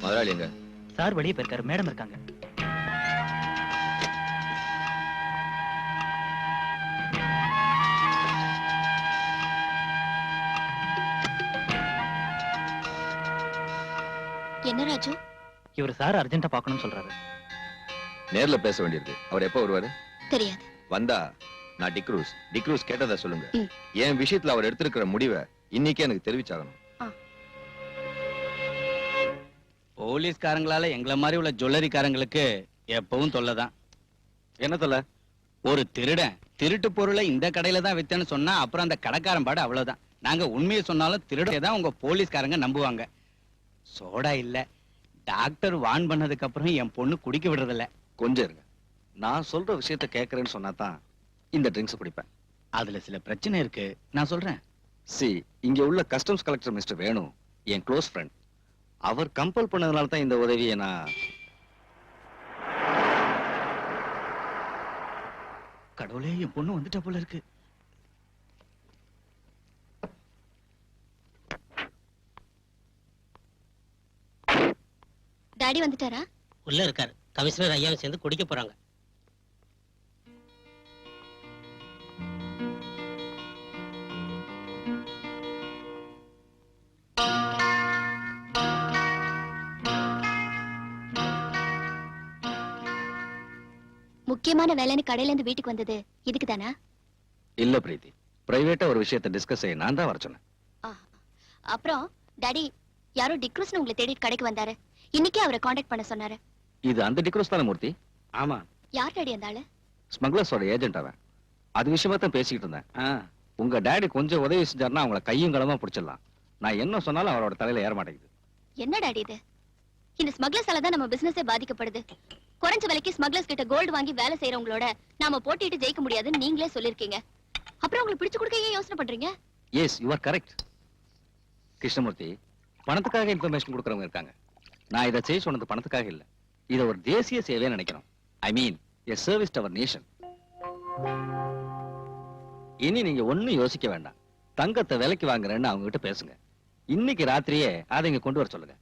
முதலாளி எங்க? சார் வெளியே போயிருக்காரு, மேடம் இருக்காங்க. என்ன ராஜு? இவர் சார் அர்ஜென்ட்டா பார்க்கணும்னு சொல்றாரு. நேர்ல பேச வேண்டியிருக்கு. அவர் எப்ப வருவாரு? தெரியாது. வந்தா நான் டிக்ரூஸ் கேட்டதா சொல்லுங்க. என் விஷயத்துல அவர் எடுத்திருக்கிற முடிவை இன்னைக்கே எனக்கு தெரிவிச்சாகணும். போலீஸ்காரங்களால எங்களை மாதிரி உள்ள ஜுவல்லரிக்காரங்களுக்கு எப்பவும் தொல்லைதான். என்ன தொல்லை? ஒரு திருடன் திருட்டு பொருளை இந்த கடையில தான் வித்தேன்னு சொன்னா அப்புறம் அந்த கடைக்காரன் பாடு அவ்வளவுதான். நாங்க உண்மையை சொன்னாலும் திருடே தான் உங்க போலீஸ்காரங்க நம்புவாங்க. சோடா இல்ல, டாக்டர் வான் பண்ணதுக்கு அப்புறம் என் பொண்ணு குடிக்க விடுறதில்ல. கொஞ்சம் இருங்க, நான் சொல்ற விஷயத்த கேட்கறேன்னு சொன்னா தான் இந்த ட்ரிங்க்ஸ் குடிப்பேன். அதுல சில பிரச்சனை இருக்கு, நான் சொல்றேன். இங்க உள்ள கஸ்டம்ஸ் கலெக்டர் மிஸ்டர் வேணு என் க்ளோஸ் ஃப்ரெண்ட். அவர் கம்பல் பண்ணதுனால தான் இந்த உதவியை நான். கடவுளே, என் பொண்ணு வந்துட்ட போல இருக்கு. டாடி வந்துட்டாரா? உள்ள இருக்காரு. கமிஷனர் ஐயாவை சேர்ந்து குடிக்க போறாங்க. முக்கியமான வேலைன்னு கடையில இருந்து வீட்டுக்கு வந்தது இதுக்கு தானா? இல்ல பிரீத்தி, பிரைவேட்டா ஒரு விஷயத்தை டிஸ்கஸ் செய்ய நான் தான் வர சொன்னேன். அப்புறம் டாடி, யாரோ டிக்ரூஸ்னு உங்களை தேடிட்டு கடைக்கு வந்தாரு. இன்னைக்கே அவரை காண்டாக்ட் பண்ண சொன்னாரு. இது அந்த டிக்ரூஸ் தானே மூர்த்தி? ஆமா. யார் டாடி அந்த ஆளு? ஸ்மக்லர்ஸோட ஏஜென்ட் அவன். அது விஷயமா தான் பேசிக்கிட்டு இருந்தேன். உங்க டாடி கொஞ்சம் உதவி செஞ்சாருன்னா அவங்கள கையும் களமா பிடிச்சிடலாம். நான் என்ன சொன்னாலும் அவரோட தலையில ஏற மாட்டேங்குது. என்ன டாடி இது? இந்த ஸ்மக்லர்ஸால தான் நம்ம பிசினஸே பாதிக்கப்படுது. குறைஞ்ச விலைக்கு ஸ்மக்லர்ஸ் கிட்ட கோல்டு வாங்கி வேலை செய்யறவங்களோட நாம போட்டிட்டு ஜெயிக்க முடியாதுன்னு நீங்களே சொல்லிருக்கீங்க. அப்புறம் உங்களுக்கு பிடிச்சு கொடுக்க ஏன் யோசனை பண்றீங்க? Yes, you are correct. Krishnamurthy, பணத்துக்காக இன்ஃபர்மேஷன் கொடுக்கறவங்க இருக்காங்க. நான் இதை செய்ய சொன்னது பணத்துக்காக இல்ல. இதை ஒரு தேசிய சேவையா நினைக்கிறோம். I mean a service to our nation. இனி நீங்க ஒண்ணும் யோசிக்க வேண்டாம். தங்கத்தை விலைக்கு வாங்குறேன்னு அவங்க கிட்ட பேசுங்க. இன்னைக்கு ராத்திரியே அதை இங்க கொண்டு வர சொல்லுங்க.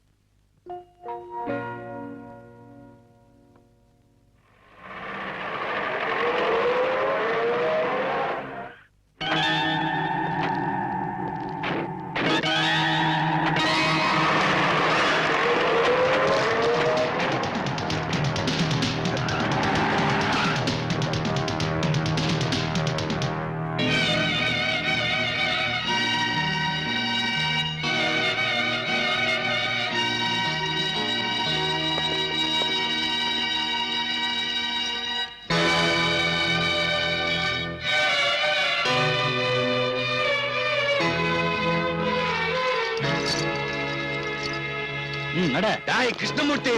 கிருஷ்ணமூர்த்தி,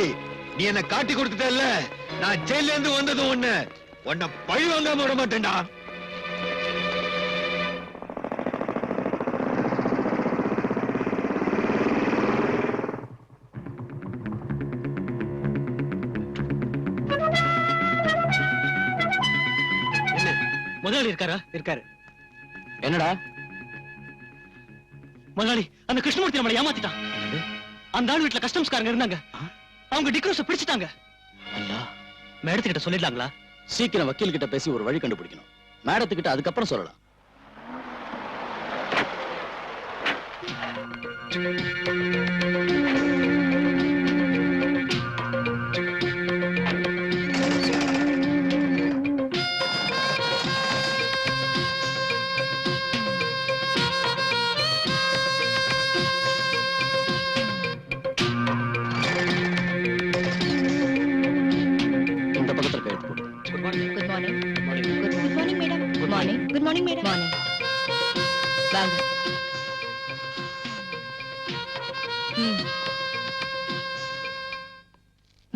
நீ என்ன காட்டி கொடுத்துட்டல்ல, நான் ஜெயில இருந்து வந்ததும் உன்னை பழி வாங்காம விட மாட்டேன்டா. முதலாளி இருக்காரா? இருக்காரு. என்னடா முதலாளி, அந்த கிருஷ்ணமூர்த்தி நம்மளை ஏமாத்திட்டான். அந்த ஆள் வீட்டுல கஸ்டம்ஸ்காரங்க இருந்தாங்க. அவங்க டிக்ரூஸ பிடிச்சிட்டாங்க. மேடத்துக்கிட்ட சொல்லிடலாங்களா? சீக்கிரம் வக்கீல் கிட்ட பேசி ஒரு வழி கண்டுபிடிக்கணும். மேடத்துக்கிட்ட அதுக்கப்புறம் சொல்லலாம்.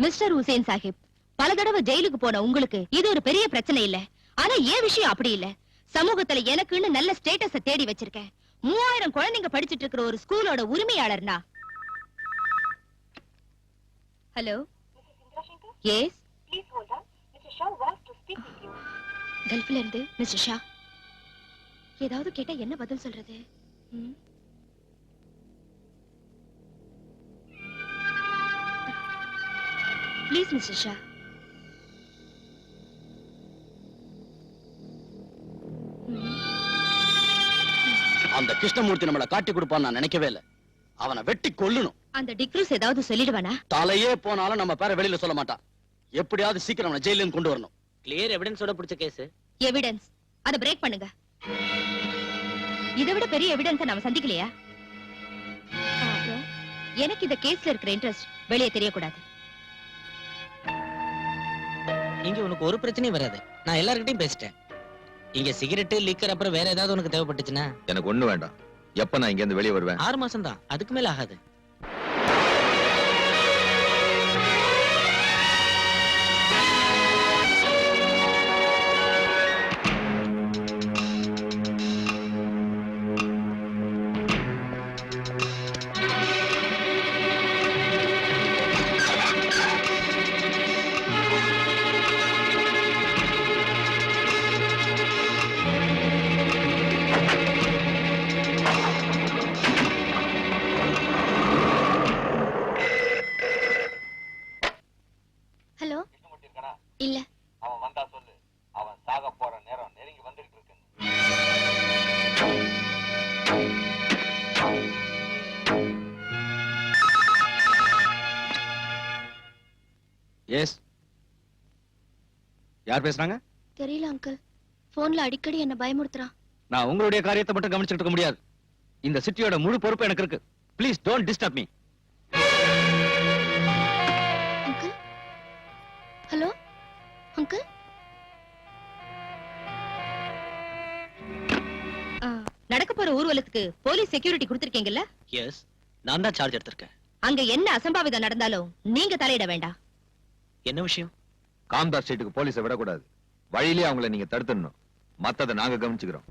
மிஸ்டர் ஹுசேன் சாஹிப், பல தடவை ஜெயிலுக்கு போன உங்களுக்கு இது ஒரு பெரிய பிரச்சனை இல்ல. ஆனா ஏன் விஷயம் அப்படி இல்ல. சமூகத்துல எனக்குன்னு நல்ல ஸ்டேட்டஸ தேடி வச்சிருக்கேன். 3000 குழந்தைங்க படிச்சிட்டு இருக்கிற ஒரு ஸ்கூலோட உரிமையாளர்னா. ஹலோ, எஸ், கல்ஃப்ல இருந்து மிஸ்டர் ஷா. ஏதாவது கேட்டா என்ன பதில் சொல்றது? Please mister Shah. அந்த கிருஷ்ணமூர்த்தி நம்மள காட்டி கொடுப்பான்னு நான் நினைக்கவே இல்ல. அவனை வெட்டி கொல்லணும். அந்த டிக்ரூஸ் ஏதாவது சொல்லிடுவானா? தலையே போனாலும் நம்ம பேரை வெளியில சொல்ல மாட்டான். எப்படியாவது சீக்கிரம் அவனை ஜெயில இருந்து கொண்டு வரணும். கிளியர் எவிடன்ஸோட பிடிச்ச கேஸ். எவிடன்ஸ் அத பிரேக் பண்ணுங்க. இதை விட பெரிய எவிடன்ஸ் நாம சந்திக்கலையா? அப்புறம் எனக்கு இந்த கேஸ்ல இருக்கிற இன்ட்ரெஸ்ட் வெளியே தெரியக்கூடாது. இங்க உனக்கு ஒரு பிரச்சனையும் வராது. நான் எல்லார்கிட்டயும் பேசிட்டேன். இங்க சிகரெட் லிக்கர் அப்புறம் வேற ஏதாவது உனக்கு தேவைப்பட்டுச்சுன்னா எனக்கு ஒண்ணு வேண்டாம். எப்ப நான் இங்க இருந்து வெளியே வருவேன்? 6 மாசம் தான், அதுக்கு மேல ஆகாது. ஹலோ, இல்ல. அவன் வந்தா சொல்லு. அவன் சாக போற நேரம் நெருங்கி வந்துட்டு இருக்கு. எஸ், யார் பேசுறாங்க? தெரியல அங்கிள். போன்ல அடிக்கடி என்ன பயமுறுத்துறான். நான் உங்களுடைய காரியத்தை மட்டும் கவனிச்சுட்டு இருக்க முடியாது. இந்த சிட்டியோட முழு பொறுப்பு எனக்கு இருக்கு. Please don't disturb me. Uncle, hello uncle. நடக்க போற ஊர்வலத்துக்கு போலீஸ் செக்யூரிட்டி கொடுத்திருக்கீங்கல்ல? எஸ், நான் தான் சார்ஜ் எடுத்திருக்கேன். அங்க என்ன அசம்பாவிதம் நடந்தாலும் நீங்க தலையிட வேண்டாம். என்ன விஷயம்? காம்தார் ஸ்ட்ரீட்டுக்கு போலீஸை விடக்கூடாது. வழியிலே அவங்கள நீங்க தடுத்துடணும். மத்ததை நாங்க கவனிச்சுக்கிறோம்.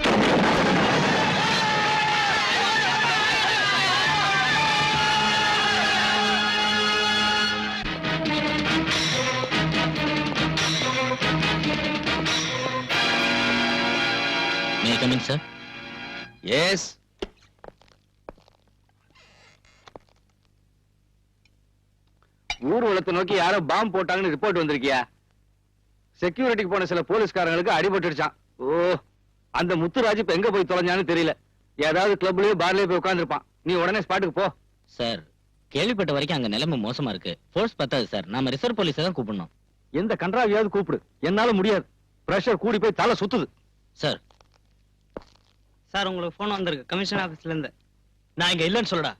May I come in, sir? Yes. ஊர்வலத்தை நோக்கி யாரோ பாம்பு போட்டாங்கன்னு ரிப்போர்ட் வந்திருக்கியா? செக்யூரிட்டிக்கு போன சில போலீஸ்காரங்களுக்கு அடிபட்டுடுச்சான். ஓ, அந்த முத்துராஜ் இப்ப எங்க போய் தொலைஞ்சான்னு தெரியல. ஏதாவது கிளப்லயோ பார்லயோ போய் உட்கார்ந்துருப்பான். நீ உடனே ஸ்பாட்டுக்கு போ. சார், கேள்விப்பட்ட வரைக்கும் அங்க நிலைமை மோசமா இருக்கு. ஃபோர்ஸ் பத்தாது சார். நாம ரிசர்வ் போலீஸை தான் கூப்பிடணும். எந்த கன்றாவியாவது கூப்பிடு. என்னால முடியாது. பிரஷர் கூடி போய் தலை சுத்துது. சார், சார் உங்களுக்கு போன் வந்திருக்கு கமிஷன் ஆபீஸ்ல இருந்து. நான் இங்க இல்லைன்னு சொல்லடா.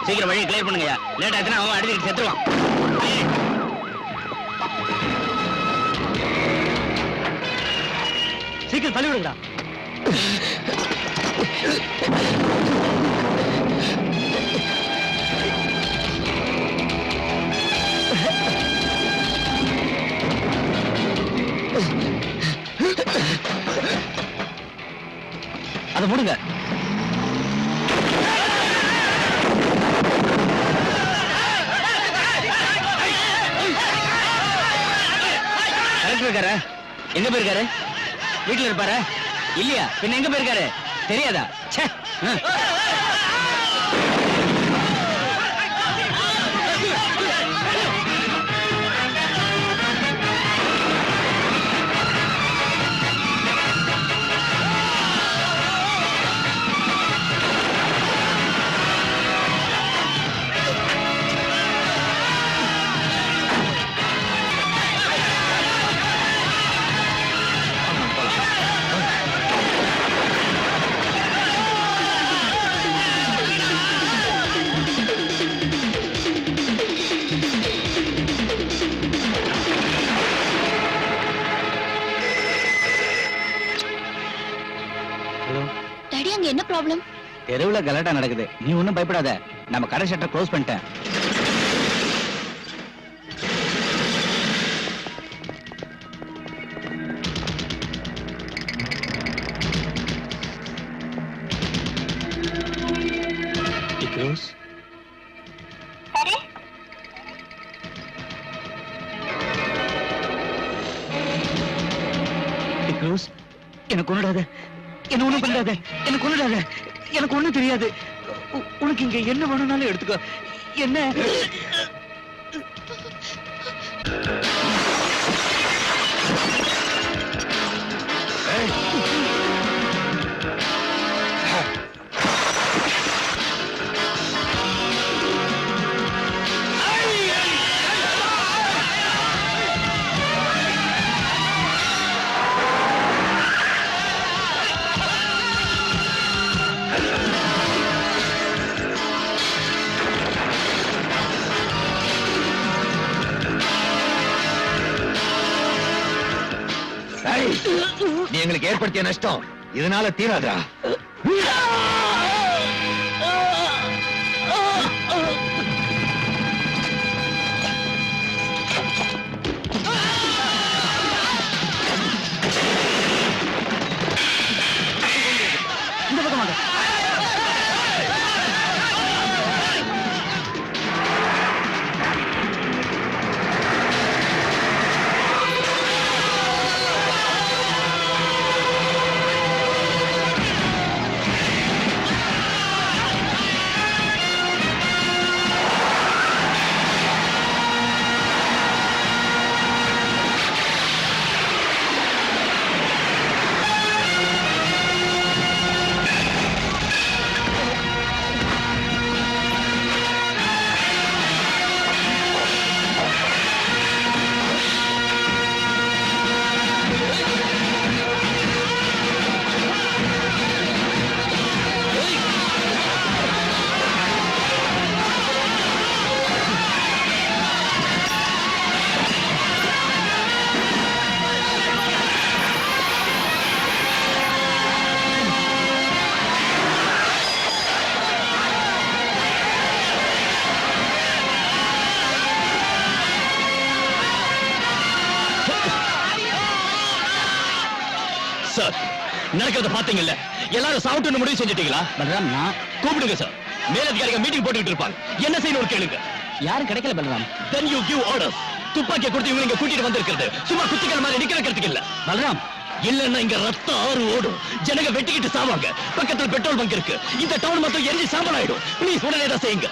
சீக்கிரம் வழியை கிளியர் பண்ணுங்கயா. லேட் ஆச்சுன்னா அவன் அடிச்சுட்டு செத்துருவான். சீக்கிரம் தள்ளி விடுங்கடா. அதை மூடுங்க. கலெக்டர் இருக்காரு. எங்க போயிருக்காரு? வீட்டுல இருப்பாரு இல்லையா? பின்ன எங்க போயிருக்காரு தெரியாதா? ச்சே. டாடி, அங்க என்ன ப்ராப்ளம்? தெருவுல கலாட்டா நடக்குது. நீ ஒண்ணும் பயப்படாத. நம்ம கடை ஷட்டர் க்ளோஸ் பண்ணிட்டேன். டிக்ரூஸ், ரோஸ் எனக்கு கொன்னுடாத, என்ன ஒண்ணும் பண்ணாத, எனக்கு கொன்னுடாத, எனக்கு ஒண்ணும் தெரியாது. உனக்கு இங்க என்ன வேணும்னாலும் எடுத்துக்கோ. என்ன நீ எங்களுக்கு ஏற்படுத்திய நஷ்டம் இதனால தீராதா? இந்த பக்கமாக சார், நடக்கிறத பாத்தீங்கல்ல, எல்லாரும் சாப்பிட்டு முடிவு செஞ்சிட்டீங்களா? பலராம், நான் கூப்பிடுங்க சார். மேலதிகாரிகள் மீட்டிங் போட்டுக்கிட்டு இருப்பாங்க. என்ன செய்யணும் கேளுங்க. யாரும் கிடைக்கல Balram. Then you give orders. துப்பாக்கியை கொடுத்து இவங்க கூட்டிட்டு வந்திருக்கிறது சும்மா குத்திக்கிற மாதிரி நிக்க வைக்கிறதுக்கு இல்ல. பலராம், இல்லன்னா இங்க ரத்தம் ஆறு ஓடும். ஜனங்க வெட்டிக்கிட்டு சாவாங்க. பக்கத்துல பெட்ரோல் பங்க் இருக்கு. இந்த டவுன் மொத்தம் எரிஞ்சு சாம்பல் ஆயிடும். ப்ளீஸ் உடனே தான் செய்யுங்க.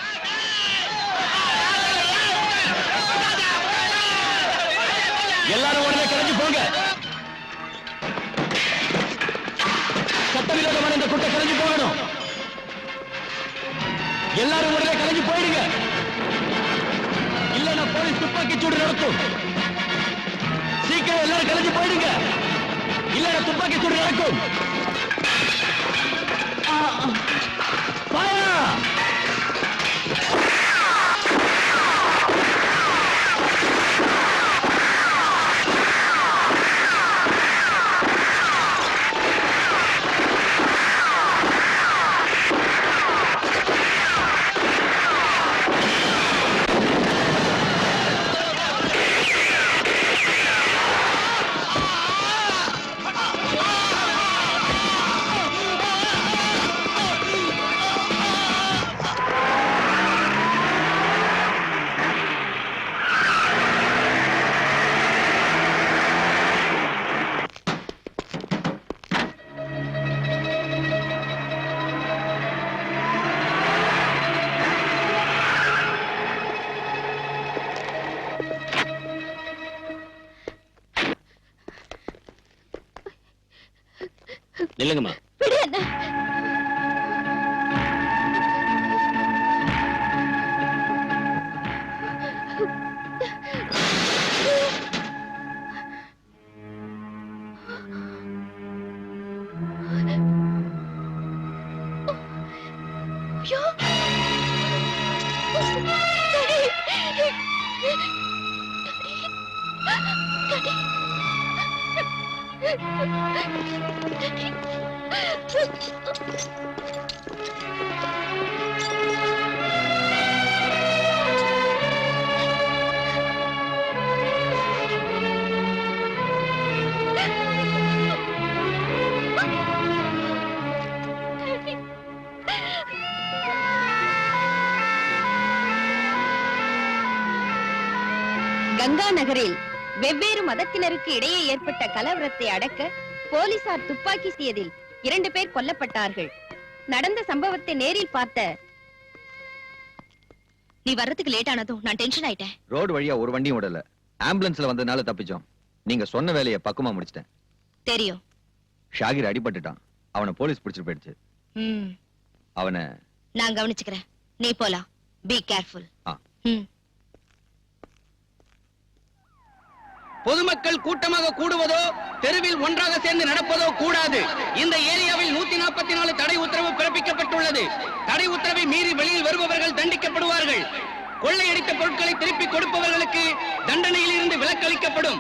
எல்லாரும் உடனே கிளம்பி போங்க. சட்டவிரோதமான இந்த குட்டை கிளம்பி போகணும். எல்லாரும் உடனே கிளம்பி போயிடுங்க. இல்லன்னா போலீஸ் துப்பாக்கி சூடு நடத்தும். சீக்கிரம் எல்லாரும் கிளம்பி போயிடுங்க. இல்லன்னா துப்பாக்கி சூடு நடக்கும். Fire! நில்லுங்கம்மா. விடு என்ன. ஐயோ. கங்கா நகரில் வெவ்வேறு மதத்தினருக்கு இடையே ஏற்பட்ட கலவரத்தை அடக்க போலீசார் துப்பாக்கி சீயதில் 2 பேர் கொல்லப்பட்டார்கள். நடந்த சம்பவத்தை நேரில் பார்த்த நீ வர்றதுக்கு லேட் ஆனதும் நான் டென்ஷன் ஆயிட்டேன். ரோடு வழியா ஒரு வண்டியும் விடல. ஆம்புலன்ஸ்ல வந்ததுனால தப்பிச்சோம். நீங்க சொன்ன வேலையை பக்குவமா முடிச்சிட்டேன். தெரியும். ஷாகிர் அடிபட்டுட்டான். அவனை போலீஸ் பிடிச்சிட்டு போயிடுச்சு. அவனை நான் கவனிச்சுக்கிறேன். நீ போலாம். Be careful. பொதுமக்கள் கூட்டமாக கூடுவதோ தெருவில் ஒன்றாக சேர்ந்து நடப்பதோ கூடாது. இந்த ஏரியாவில் 144 தடை உத்தரவு பிறப்பிக்கப்பட்டுள்ளது. தடை உத்தரவை மீறி வெளியில் வருபவர்கள் தண்டிக்கப்படுவார்கள். கொள்ளையடித்த பொருட்களை திருப்பி கொடுப்பவர்களுக்கு தண்டனையில் இருந்து விலக்களிக்கப்படும்.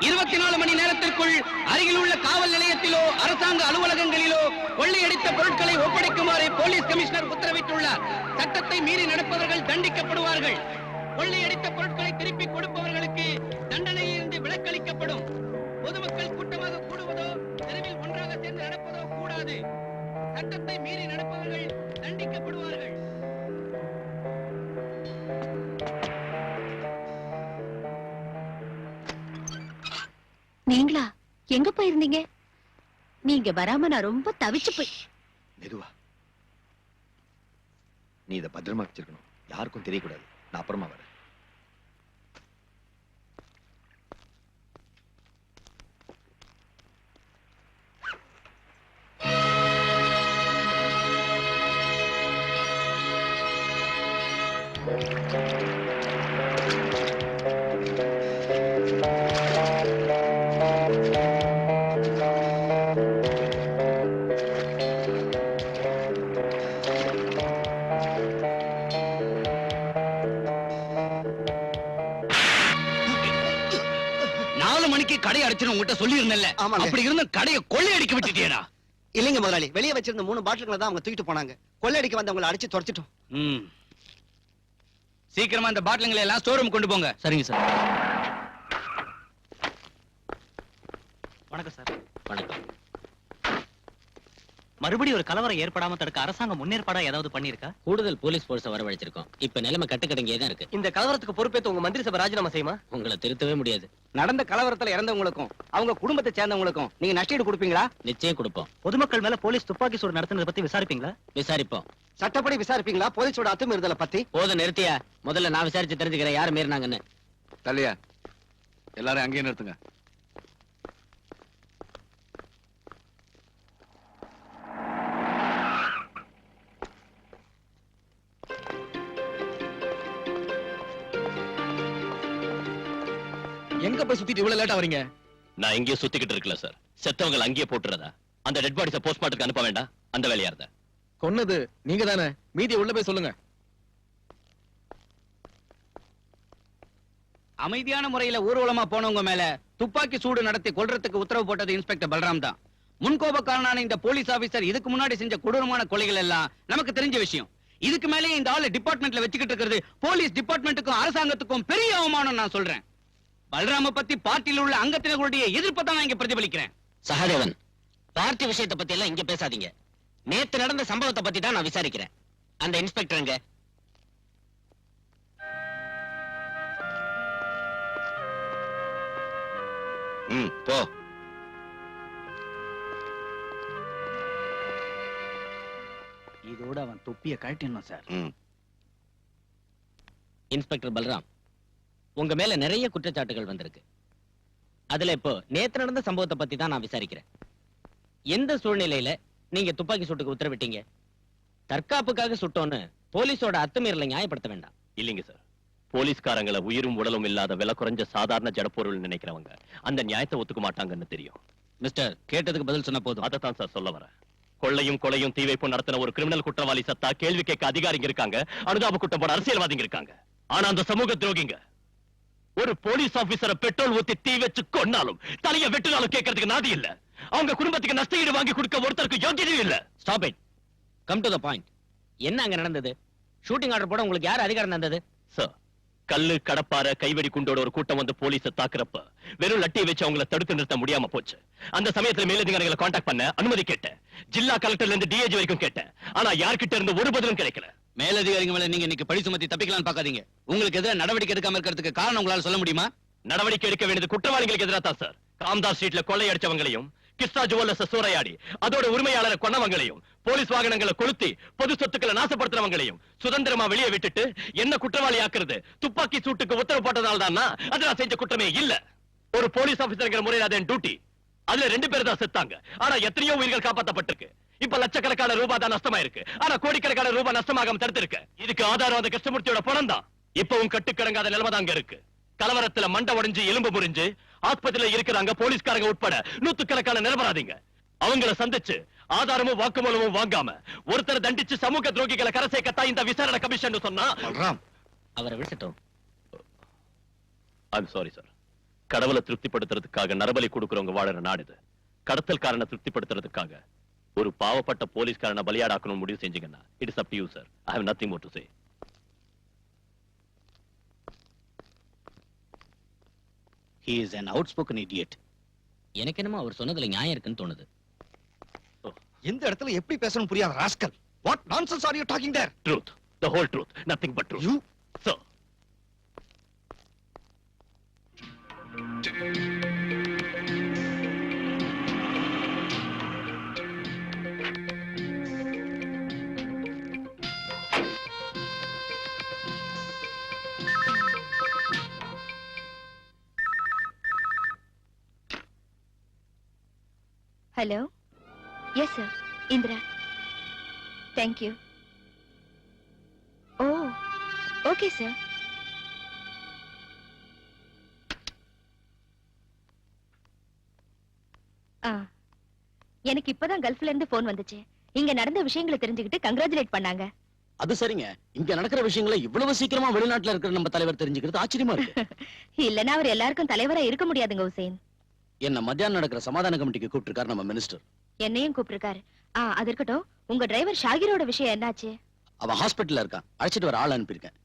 24 மணி நேரத்திற்குள் அருகில் உள்ள காவல் நிலையத்திலோ அரசாங்க அலுவலகங்களிலோ கொள்ளையடித்த பொருட்களை ஒப்படைக்குமாறு போலீஸ் கமிஷனர் உத்தரவிட்டுள்ளார். சட்டத்தை மீறி நடப்பவர்கள் தண்டிக்கப்படுவார்கள். கொள்ளையடித்த பொருட்களை திருப்பி கொடுப்பவர்களுக்கு தண்டனையில் இருந்து விலக்களிக்கப்படும். பொதுமக்கள் கூட்டமாக கூடுவதோ தெருவில் ஒன்றாக சேர்ந்து நடப்பதோ கூடாது. சட்டத்தை மீறி நடப்பவர்கள் தண்டிக்கப்படுவார்கள். நீங்களா எங்க போயிருந்தீங்க? நீங்க வராம நான் ரொம்ப தவிச்சு போய். மெதுவா. நீ இதை பத்திரமா வச்சிருக்கணும். யாருக்கும் தெரியக்கூடாது. நான் அப்புறமா வரேன். கடை அடிச்சு உங்ககிட்ட சொல்லி இருந்தேன்ல. அப்படி இருந்த கடையை கொள்ளையடிக்க விட்டுட்டியடா. இல்லைங்க முதலாளி, வெளியே வச்சிருந்த 3 பாட்டில்களை தான் அவங்க தூக்கிட்டு போனாங்க. கொள்ளையடிக்க வந்தவங்களை அடிச்சு துரத்திட்டோம். சீக்கிரமா இந்த பாட்டில்களை எல்லாம் ஸ்டோர் ரூம் கொண்டு போங்க. சரிங்க சார். வணக்கம் சார். வணக்கம். மறுபடியும் ஒரு கலவரம் ஏற்படாம தடுக்க அரசாங்கம் முன்னேற்பாடா ஏதாவது பண்ணிருக்கா? கூடுதல் போலீஸ் போர்ஸை வரவழைச்சிருக்கோம். இப்ப நிலைமை கட்டுக்கடங்கியே தான் இருக்கு. இந்த கலவரத்துக்கு பொறுப்பேற்று உங்க மந்திரி சபை ராஜினாமா செய்யுமா? உங்களை திருத்தவே முடியாது. நடந்த கலவரத்துல இறந்தவங்களுக்கும் அவங்க குடும்பத்தை சேர்ந்தவங்களுக்கும் நீங்க நஷ்டீடு கொடுப்பீங்களா? நிச்சயம் கொடுப்போம். பொதுமக்கள் மேல போலீஸ் துப்பாக்கி சூடு நடத்துனதை பத்தி விசாரிப்பீங்களா? விசாரிப்போம். சட்டப்படி விசாரிப்பீங்களா? போலீஸோட அத்துமீறுதலை பத்தி? போத நிறுத்தியா. முதல்ல நான் விசாரிச்சு தெரிஞ்சுக்கிறேன் யாரு மீறினாங்கன்னு. தள்ளியா எல்லாரும் அங்கேயே நிறுத்துங்க. எங்க போய் சுத்திட்டு இவ்வளவு லேட்டா வரீங்க? நான் எங்கேயோ சுத்திக்கிட்டு இருக்கல சார். செத்தவங்க அங்கேயே போட்டுறதா? அந்த டெட் பாடிஸ போஸ்ட்மார்ட்டத்துக்கு அனுப்ப வேண்டாம். அந்த வேலையா இருந்த கொன்னது நீங்க தானே. மீதி உள்ள போய் சொல்லுங்க. அமைதியான முறையில ஊர்வலமா போனவங்க மேல துப்பாக்கி சூடு நடத்தி கொல்றதுக்கு உத்தரவு போட்டது இன்ஸ்பெக்டர் பல்ராம் தான். முன்கோபக்காரனான இந்த போலீஸ் ஆபீசர் இதுக்கு முன்னாடி செஞ்ச கொடூரமான கொலைகள் எல்லாம் நமக்கு தெரிஞ்ச விஷயம். இதுக்கு மேலேயே இந்த ஆளு டிபார்ட்மெண்ட்ல வச்சுக்கிட்டு இருக்கிறது போலீஸ் டிபார்ட்மெண்ட்டுக்கும் அரசாங்கத்துக்கும் பெரிய அவமானம். நான் சொல்றேன், பல்ராம பத்தி பார்ட்டியில் உள்ள அங்கத்தினர்களுடைய எதிர்ப்பை தான் நான் இங்க பிரதிபலிக்கிறேன். சகாதேவன், பார்ட்டி விஷயத்தை பத்தி எல்லாம் இங்க பேசாதீங்க. நேத்து நடந்த சம்பவத்தை பத்தி தான் நான் விசாரிக்கிறேன். அந்த இன்ஸ்பெக்டர் எங்க? போ. இதோட அவன் தொப்பியை கழட்டிடணும் சார். இன்ஸ்பெக்டர் பல்ராம், உங்க மேல நிறைய குற்றச்சாட்டுகள் வந்திருக்கு. அதுல இப்போ நேத்து நடந்த சம்பவத்தை பத்தி தான் நான் விசாரிக்கிறேன். எந்த சூழ்நிலையில நீங்க துப்பாக்கி சூட்டுக்கு உத்தரவிட்டீங்க? தற்காப்புக்காக சுட்டோன்னு போலீஸோட அத்துமீறலை நியாயப்படுத்த வேண்டாம். இல்லைங்க சார். போலீஸ்காரங்களை உயிரும் உடலும் இல்லாத விலை குறைஞ்ச சாதாரண ஜடப்பொருள் நினைக்கிறவங்க அந்த நியாயத்தை ஒத்துக்க மாட்டாங்கன்னு தெரியும். மிஸ்டர், கேட்டதுக்கு பதில் சொன்ன போதும். அதைத்தான் சார் சொல்ல வரேன். கொள்ளையும் கொலையும் தீ வைப்பும் நடத்தின ஒரு கிரிமினல் குற்றவாளி சத்தா கேள்வி கேட்க அதிகாரிங்க இருக்காங்க, அனுதாப குற்றம் போட அரசியல்வாதிங்க இருக்காங்க. ஆனா அந்த சமூக துரோகிங்க ஒரு போலீஸ் ஆபீசரை பெட்ரோல் ஊத்தி தீ வச்சு கொன்னாலும் தலைய வெட்டினாலும் கேட்கறதுக்கு நாதி இல்ல. அவங்க குடும்பத்துக்கு நஷ்டஈடு வாங்கி கொடுக்க ஒருத்தருக்கு யோகியதையும் இல்ல. Stop it. Come to the point. என்ன அங்க நடந்தது? ஷூட்டிங் ஆர்டர் போட உங்களுக்கு யார் அதிகாரம் தந்தது? சார், கல்லு கடப்பார கைவெடி குண்டோட ஒரு கூட்டம் வந்து போலீஸை தாக்குறப்ப வெறும் லட்டியை வச்சு அவங்களை தடுத்து நிறுத்த முடியாம போச்சு. அந்த சமயத்துல மேலதிகாரிகளை காண்டாக்ட் பண்ண அனுமதி கேட்டேன். ஜில்லா கலெக்டர்ல இருந்து டிஏஜி வரைக்கும் கேட்டேன். ஆனா யார்கிட்ட இருந்து ஒரு பதிலும் கிடைக்கல. மேலதிகாரிங்க மேல நீங்க இன்னைக்கு பழி சுமத்தி தப்பிக்கலாம்னு பாக்காதீங்க. உங்களுக்கு எதிராக நடவடிக்கை எடுக்காம இருக்கிறதுக்கு காரணம் உங்களால சொல்ல முடியுமா? நடவடிக்கை எடுக்க வேண்டியது குற்றவாளிகளுக்கு எதிராக தான் சார். காம்தார் ஸ்ட்ரீட்ல கொள்ளை அடிச்சவங்களையும் கிருஷ்ணா ஜுவல்லர்ஸ் சூறையாடி அதோட உரிமையாளரை கொன்னவங்களையும் போலீஸ் வாகனங்களை கொளுத்தி பொது சொத்துக்களை நாசப்படுத்துறவங்களையும் சுதந்திரமா வெளியே விட்டுட்டு என்ன குற்றவாளி ஆக்குறது துப்பாக்கி சூட்டுக்கு உத்தரவு போட்டதால் தான் அது நான் செஞ்ச குற்றமே இல்ல. ஒரு போலீஸ் ஆபீசர்ங்கிற முறையில் அது என் டியூட்டி. அதுல 2 பேர் தான் செத்தாங்க. ஆனா எத்தனையோ உயிர்கள் காப்பாற்றப்பட்டிருக்கு. இப்ப லட்சக்கணக்கான ரூபாய் தான் நஷ்டமா இருக்கு. ஆனா கோடிக்கணக்கான ரூபாய் நஷ்டமாகாம தடுத்திருக்கு. இதுக்கு ஆதாரம் அந்த கிருஷ்ணமூர்த்தியோட பணம் தான். இப்பவும் கட்டுக்கடங்காத நிலைமை தான் அங்க இருக்கு. கலவரத்துல மண்டை உடைஞ்சு எலும்பு முறிஞ்சு ஆஸ்பத்திரியில இருக்கிறாங்க போலீஸ்காரங்க உட்பட நூத்துக்கணக்கான நிரபராதிங்க. அவங்கள சந்திச்சு ஆதாரமும் வாக்குமூலமும் வாங்காம ஒருத்தரை தண்டிச்சு சமூக துரோகிகளை கரை சேர்க்கத்தான் இந்த விசாரணை கமிஷன் சொன்னா. அவரை விட்டுட்டோம். I'm sorry sir. கடவுளை திருப்திப்படுத்துறதுக்காக நரபலி கொடுக்கறவங்க வாழற நாடு இது. கடத்தல்காரனை திருப்திப்படுத்துறதுக்காக ஒரு பாவப்பட்ட போலீஸ்காரனை பலியாடாக்கணும் முடிவு செஞ்சீங்கன்னா it is up to you sir. I have nothing more to say. He is an outspoken idiot. எனக்கு என்னமோ அவர் சொன்னதுல நியாயம் இருக்குன்னு தோணுது. இந்த இடத்துல எப்படி பேசணும் புரியாத rascal. What nonsense are you talking there? Truth, the whole truth, nothing but truth. You? Sir. Hello. Yes sir, Indira. Thank you. Oh, okay sir. எனக்கு இப்பதான் கல்ஃப்ல இருந்து போன் வந்துச்சு. இங்க நடந்த விஷயங்களை தெரிஞ்சுக்கிட்டு கங்க்ராச்சுலேட் பண்ணாங்க. அது சரிங்க. இங்க நடக்கிற விஷயங்களை இவ்வளவு சீக்கிரமா வெளிநாட்டுல இருக்கிற நம்ம தலைவர் தெரிஞ்சுக்கிறது ஆச்சரியமா இருக்கு. இல்லனா அவர் எல்லாருக்கும் தலைவரா இருக்க முடியாதுங்க ஹுசேன். என்ன மத்தியானம் நடக்கிற சமாதான கமிட்டிக்கு கூப்பிட்டிருக்காரு நம்ம மினிஸ்டர். என்னையும் கூப்பிட்டிருக்காரு. அது இருக்கட்டும், உங்க டிரைவர் ஷாகிரோட விஷயம் என்னாச்சு? அவன் ஹாஸ்பிடல்ல இருக்கான். அழைச்சிட்டு வர ஆள் அனுப்பியிருக்கேன்.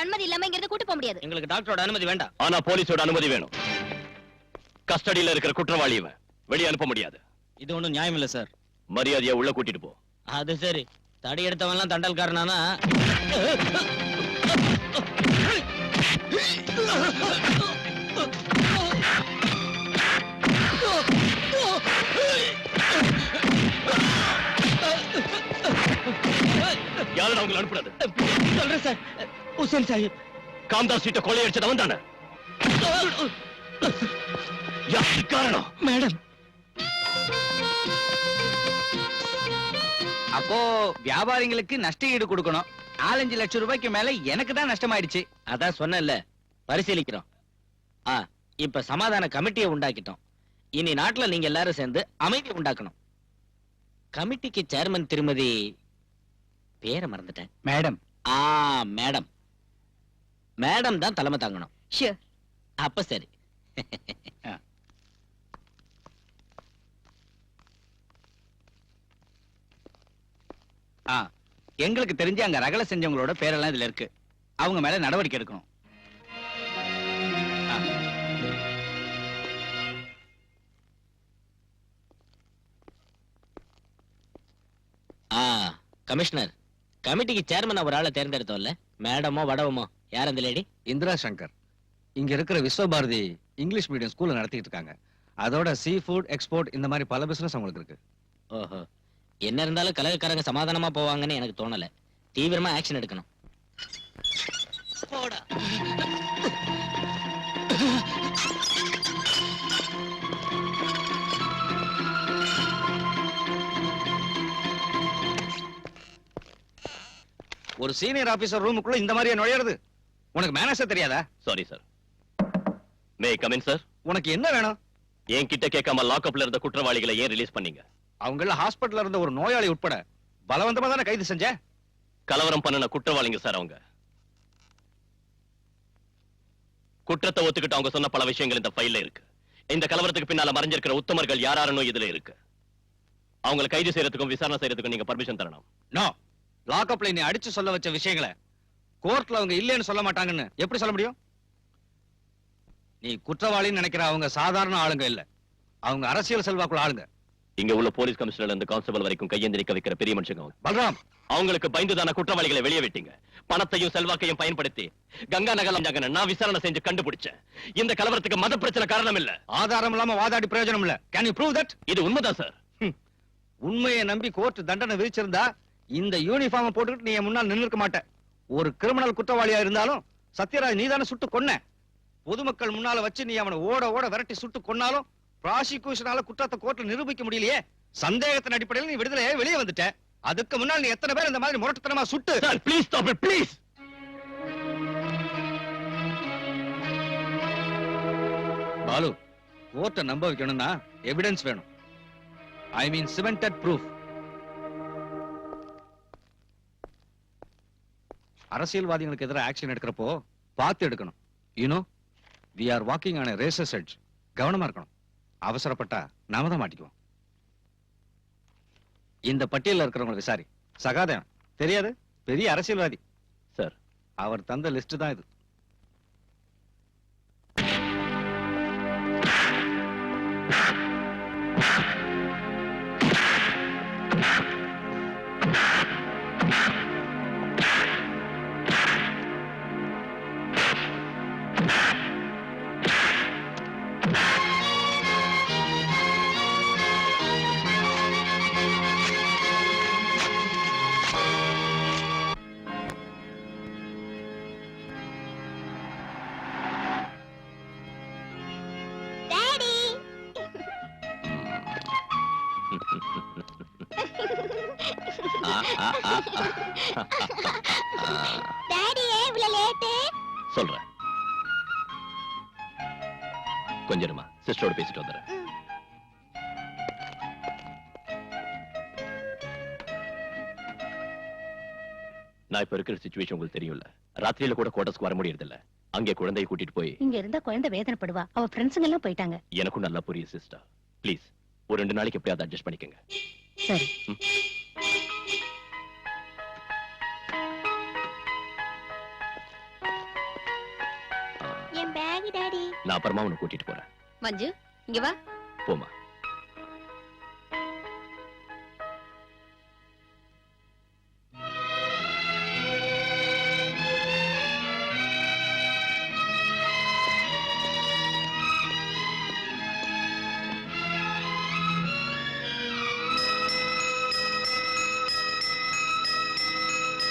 அனுமதி இல்லாம இங்க இருந்து கூட்டி போக முடியாது. எங்களுக்கு டாக்டரோட அனுமதி வேண்டாம். ஆனா போலீஸோட அனுமதி வேணும். கஸ்டடியில இருக்கிற குற்றவாளி இவன். வெளியே அனுப்ப முடியாது. இது ஒண்ணும் நியாயம் இல்ல சார். மரியாதையா உள்ள கூட்டிட்டு போ. அது சரி. தடி எடுத்தவன்லாம் தண்டல்காரனானா? யாரும் அவங்களை அனுப்புறது? சொல்றேன் சார். ஹுசேன் சாஹிப் காம்தாஸ் சீட்டை கொள்ளையடிச்சது அவன் தானே? யாருக்கு காரணம்? மேடம். அப்போ வியாபாரிகளுக்கு நஷ்ட ஈடு கொடுக்கணும். 4-5 லட்சம் ரூபாய்க்கு மேல எனக்கு தான் நஷ்டமாயிடுச்சு. அதான் சொன்னேன்ல, பரிசீலிக்கிறோம். இப்ப சமாதான கமிட்டியை உண்டாக்கிட்டோம். இனி நாட்டுல நீங்க எல்லாரும் சேர்ந்து அமைதி உண்டாக்கணும். கமிட்டிக்கு சேர்மன் திருமதி பேரை மறந்துட்டேன். மேடம். மேடம். மேடம் தான் தலைமை தாங்கணும். ஷூர். அப்ப சரி. எங்களுக்கு தெரிஞ்சு அங்க ரகலை செஞ்சவங்களோட பேரெல்லாம் இதுல இருக்கு. அவங்க மேல நடவடிக்கை எடுக்கணும். கமிஷனர், கமிட்டிக்கு சேர்மன் ஒரு ஆளை தேர்ந்தெடுத்தோம்ல, மேடமோ வடவமோ யார் அந்த லேடி? இந்திரா சங்கர். இங்க இருக்கிற விஸ்வபாரதி இங்கிலீஷ் மீடியம் ஸ்கூல்ல நடத்திட்டு இருக்காங்க. அதோட சீ ஃபுட் எக்ஸ்போர்ட் இந்த மாதிரி பல பிசினஸ் அவங்களுக்கு இருக்கு. ஓஹோ. என்ன இருந்தாலும் கலகக்காரங்க சமாதானமா போவாங்கன்னு எனக்கு தோணல. தீவிரமா ஆக்ஷன் எடுக்கணும். ஒரு சீனியர் ஆபீசர் ரூமுக்குள்ள இந்த மாதிரியே நுழையிறது? உனக்கு மேனேஜர் தெரியாதா? Sorry sir. May come in sir. உனக்கு என்ன வேணும்? என்கிட்ட கேட்காம லாக்அப்ல இருந்த குற்றவாளிகளை ஏன் ரிலீஸ் பண்ணீங்க? அவங்கள ஹாஸ்பிடல்ல இருந்த ஒரு நோயாளி உட்பட பலவந்தமா தானே கைது செஞ்ச? கலவரம் பண்ணின குற்றவாளிங்க சார் அவங்க. குற்றத்தை ஒத்துக்கிட்டு அவங்க சொன்ன பல விஷயங்கள் இந்த ஃபைல்ல இருக்கு. இந்த கலவரத்துக்கு பின்னால மறைஞ்சிருக்கிற உத்தமர்கள் யாராருன்னு இதுல இருக்கு. அவங்களை கைது செய்யறதுக்கும் விசாரணை செய்யறதுக்கும் நீங்க பர்மிஷன் தரணும். நோ. லாக்அப்ல நீ அடிச்சு சொல்ல வச்ச விஷயங்களை கோர்ட்ல அவங்க இல்லைன்னு சொல்ல மாட்டாங்கன்னு எப்படி சொல்ல முடியும்? நீ குற்றவாளின்னு நினைக்கிற அவங்க சாதாரண ஆளுங்க இல்ல. அவங்க அரசியல் செல்வாக்குள்ள ஆளுங்க. இங்க உள்ள போலீஸ் கமிஷனர் இருந்து கான்ஸ்டபிள் வரைக்கும் கையேந்தி நிக்க வைக்கிற பெரிய மனுஷங்க அவங்க. பல்ராம், அவங்களுக்கு பயந்துதான குற்றவாளிகளை வெளியே விட்டீங்க. பணத்தையும் செல்வாக்கையும் பயன்படுத்தி கங்கா நகர் நான் விசாரணை செஞ்சு கண்டுபிடிச்சேன். இந்த கலவரத்துக்கு மத பிரச்சனை காரணம் இல்ல. ஆதாரம் இல்லாம வாதாடி பிரயோஜனம் இல்ல. Can you prove that? இது உண்மைதான் சார். உண்மையை நம்பி கோர்ட் தண்டனை விதிச்சிருந்தா இந்த யூனிஃபார்ம் போட்டுக்கிட்டு நீ என் முன்னால் நின்னுக்க மாட்ட. ஒரு கிரிமினல் குற்றவாளியா இருந்தாலும் சத்யராஜ் நீதானே சுட்டு கொன்ன. பொதுமக்கள் முன்னால வச்சு நீ அவனை ஓட ஓட விரட்டி சுட்டு கொன்னாலும் ப்ராசிக்யூஷனால குற்றத்தை கோர்ட்ல நிரூபிக்க முடியலையே. சந்தேகத்தின் அடிப்படையில் நீ விடுதலையே வெளியே வந்துட்ட. அதுக்கு முன்னால் நீ எத்தனை பேர் இந்த மாதிரி முரட்டுத்தனமா சுட்டு? Sir please stop it please. Balu, கோர்ட்டை நம்ப வைக்கணும்னா எவிடன்ஸ் வேணும். I mean cemented proof. அரசியல்வாதிகளுக்கு எதிராக ஆக்ஷன் எடுக்கிறப்போ பார்த்து எடுக்கணும். You know, we are walking on a razor's edge. கவனமா இருக்கணும். அவசரப்பட்டா நாம தான் மாட்டிக்குவோம். இந்த பட்டியல்ல இருக்கிறவங்க விசாரி. சகாதேவன் தெரியாது, பெரிய அரசியல்வாதி சார். அவர் தந்த லிஸ்ட் தான் இது. சொல்றேன், கொஞ்சமா சிஸ்டரோட பேசிட்டு வந்துடுறேன். நான் இப்ப இருக்கிற சிச்சுவேஷன் உங்களுக்கு தெரியும்ல. ராத்திரியில கூட கோட்டஸ்க்கு வர முடியறது இல்ல. அங்கே குழந்தையை கூட்டிட்டு போய் இங்க இருந்தா குழந்தை வேதனைப்படுவா. அவ ஃப்ரெண்ட்ஸுங்க எல்லாம் போயிட்டாங்க. எனக்கும் நல்லா புரியுது சிஸ்டர். ப்ளீஸ் ஒரு 2 நாளைக்கு எப்படியாவது அட்ஜஸ்ட் பண்ணிக்கங்க. சரி. என் பேக் டாடி. நான் அப்புறமா உன்னை கூட்டிட்டு போறேன். மஞ்சு, இங்க வா. போமா.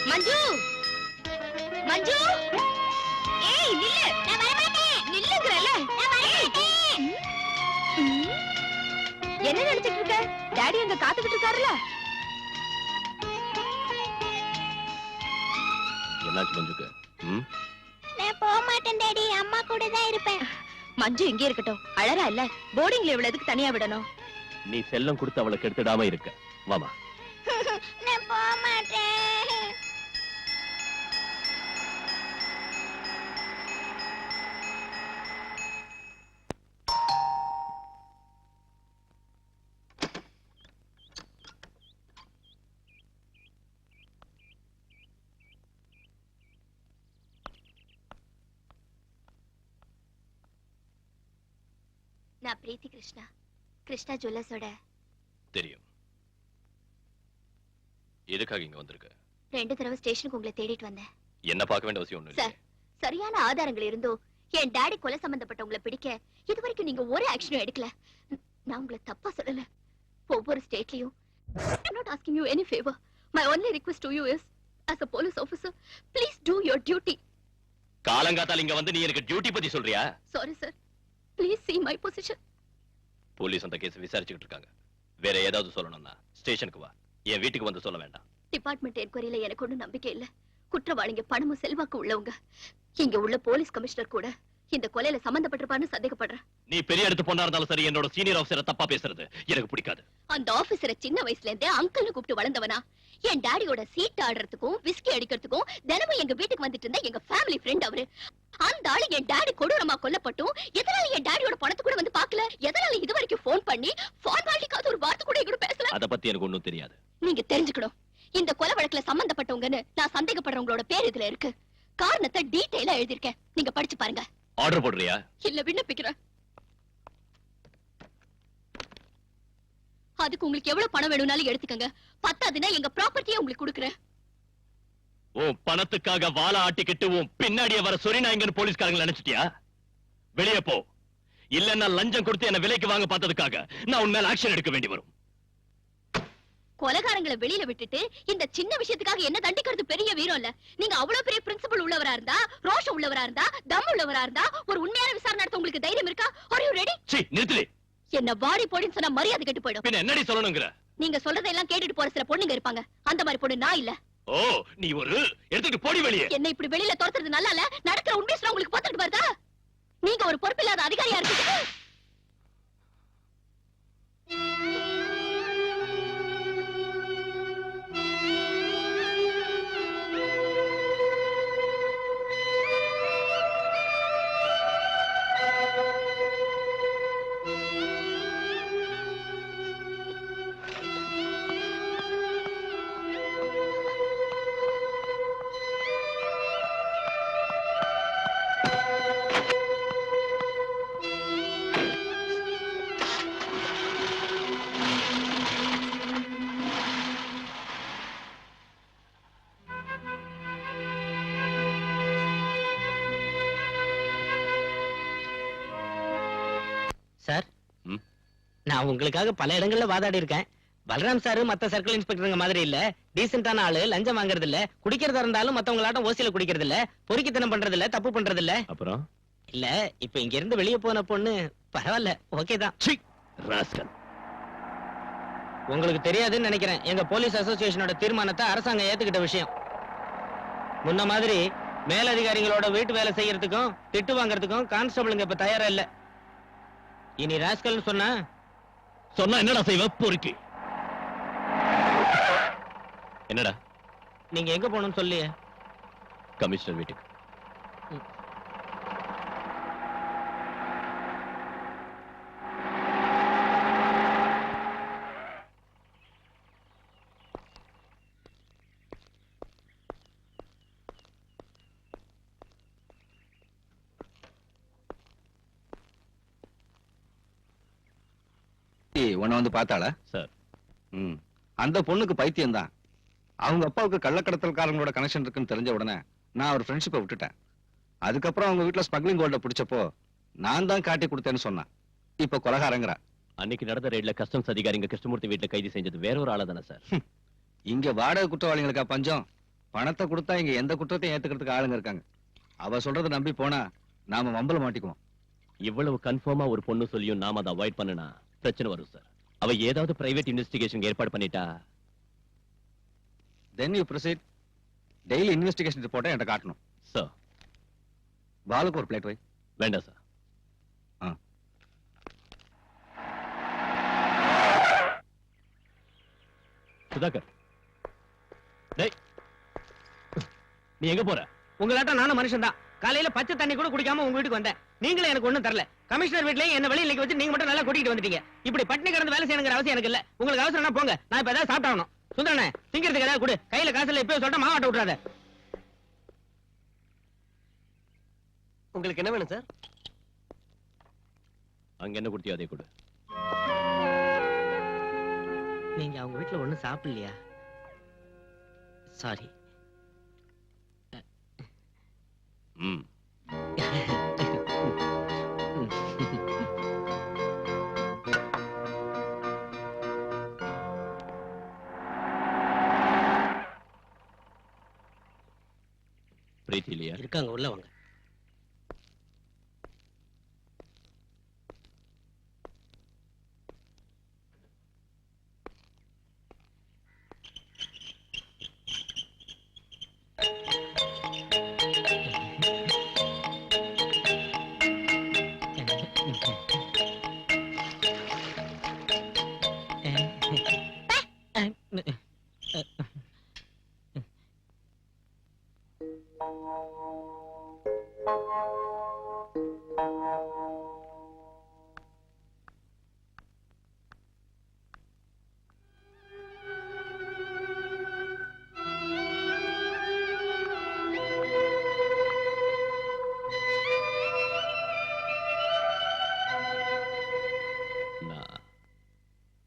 மஞ்சு, மஞ்சு, ஏய் நில்லு. நான் வர மாட்டேன். நில்லுங்கறல. நான் வர மாட்டேன். என்ன நினைச்சிட்டு இருக்க? டாடி அங்க காத்துக்கிட்டு இருக்காருல. என்னாச்சு மஞ்சுக்கு? நான் போக மாட்டேன் டாடி. அம்மா கூட தான் இருப்பேன். மஞ்சு இங்கே இருக்கட்டும். அழறா இல்ல. போர்டிங்ல இவ்வளவு எதுக்கு தனியா விடணும்? நீ செல்லம் கொடுத்து அவளை கெடுத்துடாம இருக்க. வாமா. நான் போக மாட்டேன். நான் பிரீத்தி கிருஷ்ணா, கிருஷ்ணா ஜுவல்லர்ஸோட. தெரியும். எதுக்காக இங்க வந்திருக்க? 2 தடவை ஸ்டேஷனுக்கு உங்களை தேடிட்டு வந்தேன். என்ன பார்க்க வேண்டிய அவசியம் ஒண்ணும் சார், இல்லை. சரியான ஆதாரங்கள் இருந்தோ என் டாடி கொலை சம்பந்தப்பட்டவங்களை பிடிக்க இதுவரைக்கும் நீங்க ஒரு ஆக்ஷனும் எடுக்கல. நான் உங்களை தப்பா சொல்லல. ஒவ்வொரு ஸ்டேட்லயும் I'm not asking you any favor. My only request to you is, as a police officer, please do your duty. காலங்காத்தால இங்க வந்து நீ எனக்கு டியூட்டி பத்தி சொல்றியா? Sorry sir. Please see my position. Police அந்த கேஸ் விசாரிச்சுக்கிட்டு இருக்காங்க. வேற ஏதாவது சொல்லணும்னா ஸ்டேஷனுக்கு வா. என் வீட்டுக்கு வந்து சொல்ல வேண்டாம். டிபார்ட்மெண்ட் என்கொயரியில எனக்கு ஒண்ணும் நம்பிக்கை இல்ல. குற்றவாளிங்க பணமும் செல்வாக்கு உள்ளவங்க. இங்க உள்ள போலீஸ் கமிஷனர் கூட இந்த கொலையில சம்பந்தப்பட்டிருப்பான்னு சந்தேகப்படுறேன். நீ பெரிய இடத்து பொண்ணா இருந்தாலும் சரி, என்னோட சீனியர் ஆபீசரை தப்பா பேசுறது எனக்கு பிடிக்காது. அந்த ஆபீசரை சின்ன வயசுல இருந்தே அங்கிள்னு கூப்பிட்டு வளர்ந்தவனா? என் டாடியோட சீட் ஆடுறதுக்கும் விஸ்கி அடிக்கிறதுக்கும் தினமும் எங்க வீட்டுக்கு வந்துட்டு இருந்த எங்க ஃபேமிலி ஃப்ரெண்ட் அவரு. அந்த ஆளு என் டாடி கொடூரமா கொல்லப்பட்டும் எதனால என் டாடியோட பணத்தை கூட வந்து பாக்கல? எதனால இது வரைக்கும் போன் பண்ணி ஃபார்மாலிட்டிக்காக ஒரு வார்த்தை கூட எங்கூட பேசல? அத பத்தி எனக்கு ஒண்ணும் தெரியாது. நீங்க தெரிஞ்சுக்கணும். இந்த கொலை வழக்குல சம்பந்தப்பட்டவங்கன்னு நான் சந்தேகப்படுறவங்களோட பேர் இதுல இருக்கு. காரணத்தை டீடைலா எழுதிருக்கேன். நீங்க படிச்சு பாருங்க. ஆர்டர் போடுறியா? இல்ல, விண்ணப்பிக்கிறேன். அதுக்கு உங்களுக்கு எவ்வளவு பணம் வேணும்னாலும் எடுத்துக்கங்க. பத்தாதுன்னா எங்க ப்ராப்பர்ட்டியை உங்களுக்கு கொடுக்குறேன். உன் பணத்துக்காக வாழ ஆட்டிக்கிட்டு உன் பின்னாடியே வர சொரிநாயங்கன்னு போலீஸ்காரங்க நினைச்சிட்டியா? வெளியே போ. இல்லன்னா லஞ்சம் கொடுத்து என்ன விலைக்கு வாங்க பார்த்ததுக்காக நான் உன் மேல ஆக்ஷன் எடுக்க வேண்டி வரும். கொலைகாரங்களை வெளியில விட்டுட்டு இந்த சின்ன விஷயத்துக்காக என்ன தண்டிக்கிறது பெரிய வீரம் இல்ல. நீங்க அவ்வளவு பெரிய பிரின்சிபல் உள்ளவரா இருந்தா, ரோஷம் உள்ளவரா இருந்தா, தம் உள்ளவரா இருந்தா ஒரு உண்மையான விசாரணை நடத்த உங்களுக்கு தைரியம் இருக்கா? Are you ready? சீ, நிறுத்துடி. என்ன வாடி போடின்னு சொன்னா மரியாதை கெட்டு போயிடும். பின்ன என்னடி சொல்லணும்ங்கற? நீங்க சொல்றதெல்லாம் கேட்டுட்டு போற சில பொண்ணுங்க இருப்பாங்க. அந்த மாதிரி பொண்ணு நான் இல்ல. ஓ, நீ ஒரு எடுத்துட்டு போடி வெளியே. என்ன இப்படி வெளியில துரத்துறது நல்லா இல்ல. நடக்கிற உண்மையை சொன்னா உங்களுக்கு பார்த்துட்டு வருதா? நீங்க ஒரு பொறுப்பில்லாத அதிகாரியா இருக்கீங்க. சார், ம்? நான் உங்களுக்காக பல இடங்கள்ல வாதாடி இருக்கேன். பலராம் சார் மத்த சர்க்கிள் இன்ஸ்பெக்டருங்க மாதிரி இல்ல. டீசென்டான ஆளு, லஞ்சம் வாங்குறது இல்ல, குடிக்கிறதா இருந்தாலும் மத்தவங்களாட்டம் ஓசியில குடிக்கிறது இல்ல, பொறுக்கித்தனம் பண்றது இல்ல, தப்பு பண்றது இல்ல. அப்புறம் இல்ல, இப்ப இங்க இருந்து வெளிய போன பொண்ணு பரவாயில்ல, ஓகே தான். சீ, ராஸ்கல். உங்களுக்கு தெரியாதுன்னு நினைக்கிறேன், எங்க போலீஸ் அசோசியேஷனோட தீர்மானத்தை அரசாங்கம் ஏத்துக்கிட்ட விஷயம். முன்ன மாதிரி மேலதிகாரிகளோட வீட்டு வேலை செய்யறதுக்கும் திட்டு வாங்குறதுக்கும் கான்ஸ்டபிளுங்க இப்ப தயாரா இல்ல. இனி ராஸ்கல் சொன்னா என்னடா செய்வ? பொறுக்கி. என்னடா? நீங்க எங்க போகணும்னு சொல்லியே. கமிஷனர் வீட்டுக்கு. உன்னை வந்து பார்த்தாளா? சார், அந்த பொண்ணுக்கு பைத்தியம் தான். அவங்க அப்பாவுக்கு கள்ளக்கடத்தல்காரங்களோட கனெக்ஷன் இருக்குன்னு தெரிஞ்ச உடனே நான் ஒரு ஃப்ரெண்ட்ஷிப்பை விட்டுட்டேன். அதுக்கப்புறம் அவங்க வீட்டுல ஸ்மக்லிங் கோல்ட பிடிச்சப்போ நான் தான் காட்டி கொடுத்தேன்னு சொன்னான். இப்ப கொலகாரங்கிறா. அன்னைக்கு நடந்த ரெய்ட்ல கஸ்டம்ஸ் அதிகாரிங்க கிருஷ்ணமூர்த்தி வீட்டுல கைது செஞ்சது வேற ஒரு ஆளா தானே சார்? இங்க வாடகை குற்றவாளிகளுக்கா பஞ்சம்? பணத்தை கொடுத்தா இங்க எந்த குற்றத்தையும் ஏத்துக்கிறதுக்கு ஆளுங்க இருக்காங்க. அவ சொல்றதை நம்பி போனா நாம மம்பல மாட்டிக்குவோம். இவ்வளவு கன்ஃபார்மா ஒரு பொண்ணு சொல்லியும் நாம அதை அவாய்ட் பண்ணனா பிரச்சனை வரும் சார். அவ ஏதாவது பிரைவேட் இன்வெஸ்டிகேஷன் ஏற்பாடு பண்ணிட்டா then you proceed. Daily investigation ரிப்போர்ட்டை என்கிட்ட காட்டணும். சார். பாலுக்கு ஒரு பிளேட் வை. வேண்டாம் சார். சுதாகர், டேய், நீ எங்க போற? உங்களாட்ட நானும் மனுஷன் தான். காலையில பச்சை தண்ணி கூட குடிக்காம உங்க வீட்டுக்கு வந்தேன். நீங்களும் எனக்கு ஒண்ணும் தரல. கமிஷனர் வீட்லயும் என்ன வெளியில நிக்க வச்சு நீங்க மட்டும் நல்லா கூட்டிட்டு வந்துட்டீங்க. இப்படி பட்டினி கிடந்து வேலை செய்யணுங்கிற அவசியம் எனக்கு இல்ல. உங்களுக்கு அவசரம்னா போங்க, நான் இப்ப ஏதாவது சாப்பிட்டாகணும். சுந்தரனே, திங்கிறதுக்கு ஏதாவது கொடு. கையில காசு இல்ல, இப்பவே சொல்லிட்டு மாவாட்ட விட்டுறாத. உங்களுக்கு என்ன வேணும் சார்? அங்க என்ன குடுத்தியோ அதை கொடு. நீங்க அவங்க வீட்டுல ஒண்ணும் சாப்பிடலையா? சாரி. ம். பிரீத்தி இல்லையா? இருக்காங்க, உள்ள வாங்க.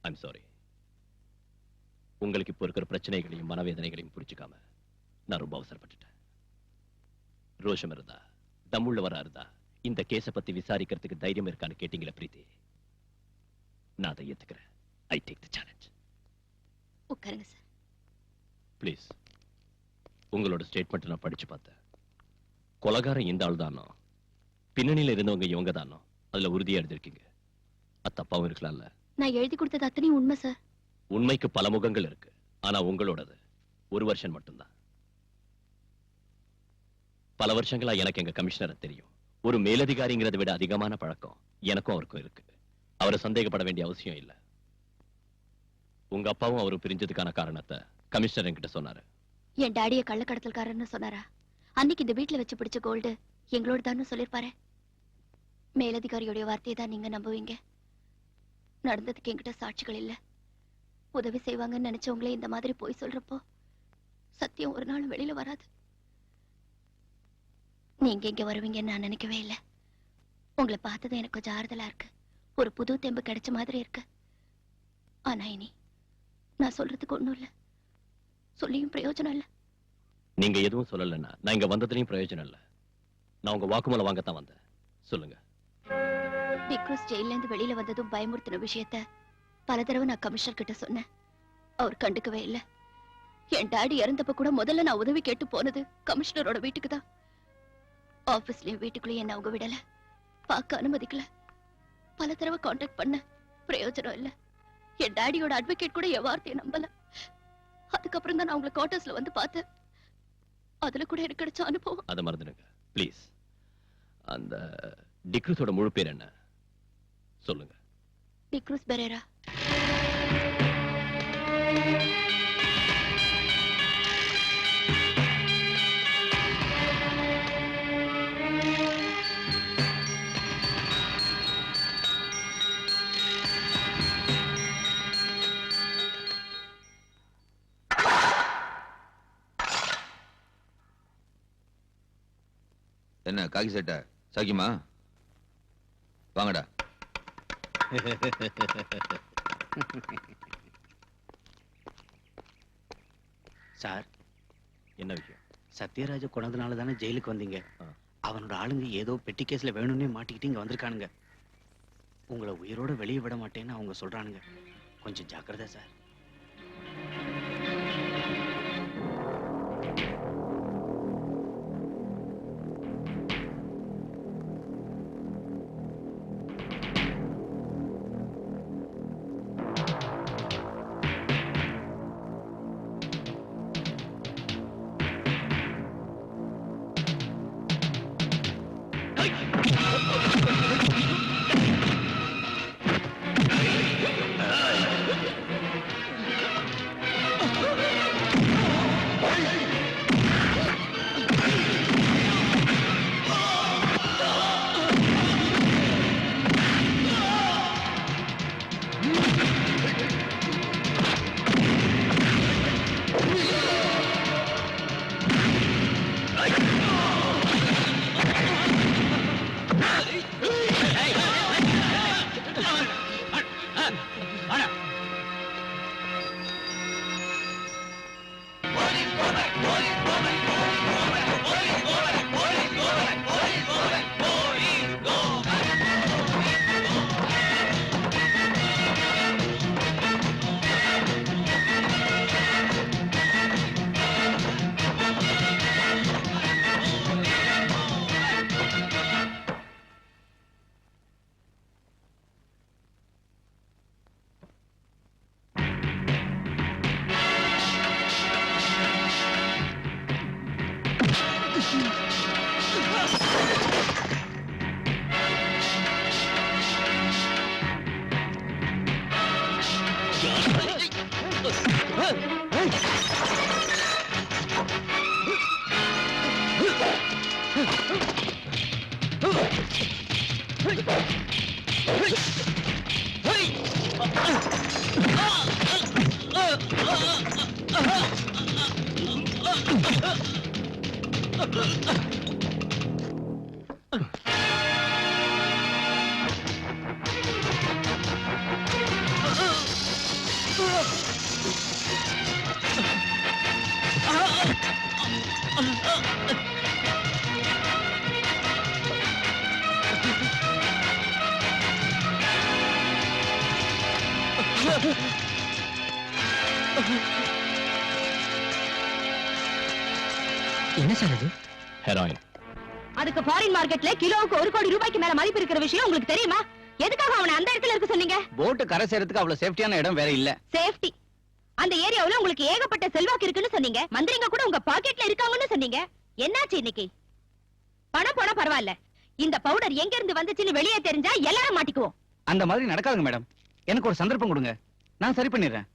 I'm sorry. உங்களுக்கு இப்போ இருக்கிற பிரச்சனைகளையும் மனவேதனைகளையும் புரிஞ்சுக்காம நான் ரொம்ப அவசரப்பட்டுட்டேன். ரோஷம் இருந்தா, தம்முள்ளவரா இருந்தா இந்த கேஸ பத்தி விசாரிக்கிறதுக்கு தைரியம் இருக்கான்னு கேட்டீங்களா பிரீத்தி? நான் அதை ஏத்துக்கிறேன். I take the challenge. உட்காருங்க சார். ப்ளீஸ். உங்களோட ஸ்டேட்மெண்ட் நான் படிச்சு பார்த்தேன். கொலகாரம் இந்த ஆள் தானோ, பின்னணியில இருந்தவங்க இவங்க தானோ, அதுல உறுதியா எழுதிருக்கீங்க. அது தப்பாவும் இருக்கலாம்ல? நான் எழுதி கொடுத்தது அத்தனையும் உண்மை சார். உண்மைக்கு பல முகங்கள் இருக்கு. ஆனா உங்களோடது ஒரு வருஷம் மட்டும்தான். பல வருஷங்களா எனக்கு எங்க கமிஷனரை தெரியும். ஒரு மேலதிகாரிங்கிறத விட அதிகமான பழக்கம் எனக்கும் அவருக்கும் இருக்கு. அவரை சந்தேகப்பட வேண்டிய அவசியம் இல்ல. உங்க அப்பாவும் அவரும் பிரிஞ்சதுக்கான காரணத்தை கமிஷனர் என்கிட்ட சொன்னாரு. என் டாடிய கள்ளக்கடத்தல்காரன்னு சொன்னாரா? அன்னைக்கு இந்த வீட்டுல வச்சு பிடிச்ச கோல்டு எங்களோட தான் சொல்லிருப்பாரு. மேலதிகாரியோட வார்த்தையை தான் நீங்க நம்புவீங்க. நடந்ததுக்கு என்கிட்ட சாட்சிகள் இல்ல. உதவி செய்வாங்கன்னு நினைச்சவங்களே இந்த மாதிரி போய் சொல்றப்போ சத்தியம் ஒரு நாள் வெளியில வராது. நீங்க இங்க வருவீங்கன்னு நான் நினைக்கவே இல்லை. உங்களை பார்த்தது எனக்கு கொஞ்சம் ஆறுதலா இருக்கு. ஒரு புது தெம்பு கிடைச்ச மாதிரி இருக்கு. ஆனா இனி நான் சொல்றதுக்கு ஒண்ணும் இல்ல, சொல்லியும் பிரயோஜனம் இல்ல. நீங்க எதுவும் சொல்லலன்னா நான் இங்க வந்ததுலயும் பிரயோஜனம் இல்ல. நான் உங்க வாக்குமூலம் வாங்கத்தான் வந்தேன். சொல்லுங்க. டிக்ரூஸ் ஜெயில இருந்து வெளியில வந்ததும் பயமுறுத்தின விஷயத்த பல தடவை நான் கமிஷனர் கிட்ட சொன்னேன். அவர் கண்டுக்கவே இல்ல. என் டாடி இறந்தப்ப கூட முதல்ல நான் உதவி கேட்டு போனது கமிஷனரோட வீட்டுக்கு தான். ஆபீஸ்லயும் வீட்டுக்குள்ளேயும் என்ன அவங்க விடல, பார்க்க அனுமதிக்கல. பல தடவை கான்டாக்ட் பண்ண, பிரயோஜனம் இல்ல. என் டாடியோட அட்வொகேட் கூட என் வார்த்தையை நம்பல. அதுக்கப்புறம் தான் நான் உங்களை குவார்டர்ஸ்ல வந்து பார்த்தேன். அதுல கூட எனக்கு கிடைச்ச அனுபவம். அதை மறந்துடுங்க ப்ளீஸ். அந்த டிக்ரூஸோட முழு பேர் என்ன சொல்லுங்க. டிக்ரூஸ் பெரேரா. என்ன காக்கி சட்டை சாக்கிமா? வாங்கடா. சார், என்ன விஷயம்? சத்யராஜ கொண்டதுனால தானே ஜெயிலுக்கு வந்தீங்க. அவனோட ஆளுங்க ஏதோ பெட்டி கேஸ்ல வேணும்னே மாட்டிக்கிட்டு இங்க வந்திருக்கானுங்க. உங்களை உயிரோட வெளியே விட மாட்டேன்னு அவங்க சொல்றானுங்க. கொஞ்சம் ஜாக்கிரதை சார். என்ன சார் இது? ஹெராயின். அதுக்கு ஃபாரின் மார்க்கெட்ல கிலோவுக்கு 1 கோடி ரூபாய்க்கு மேல மதிப்பு இருக்கிற விஷயம் உங்களுக்கு தெரியுமா? எதுக்காக அவனை அந்த இடத்துல இருக்க சொன்னீங்க? போட்டு கரை சேரத்துக்கு அவ்வளவு சேஃப்டியான இடம் வேற இல்ல. சேஃப்டி. அந்த ஏரியாவுல உங்களுக்கு ஏகப்பட்ட செல்வாக்கு இருக்குன்னு சொன்னீங்க. மந்திரிங்க கூட உங்க பாக்கெட்ல இருக்காங்கன்னு சொன்னீங்க. என்னாச்சு இன்னைக்கு? பணம் போனா பரவாயில்ல. இந்த பவுடர் எங்க இருந்து வந்துச்சுன்னு வெளியே தெரிஞ்சா எல்லாரும் மாட்டிக்குவோம். அந்த மாதிரி நடக்காதுங்க மேடம். எனக்கு ஒரு சந்தர்ப்பம் கொடுங்க, நான் சரி பண்ணிடுறேன்.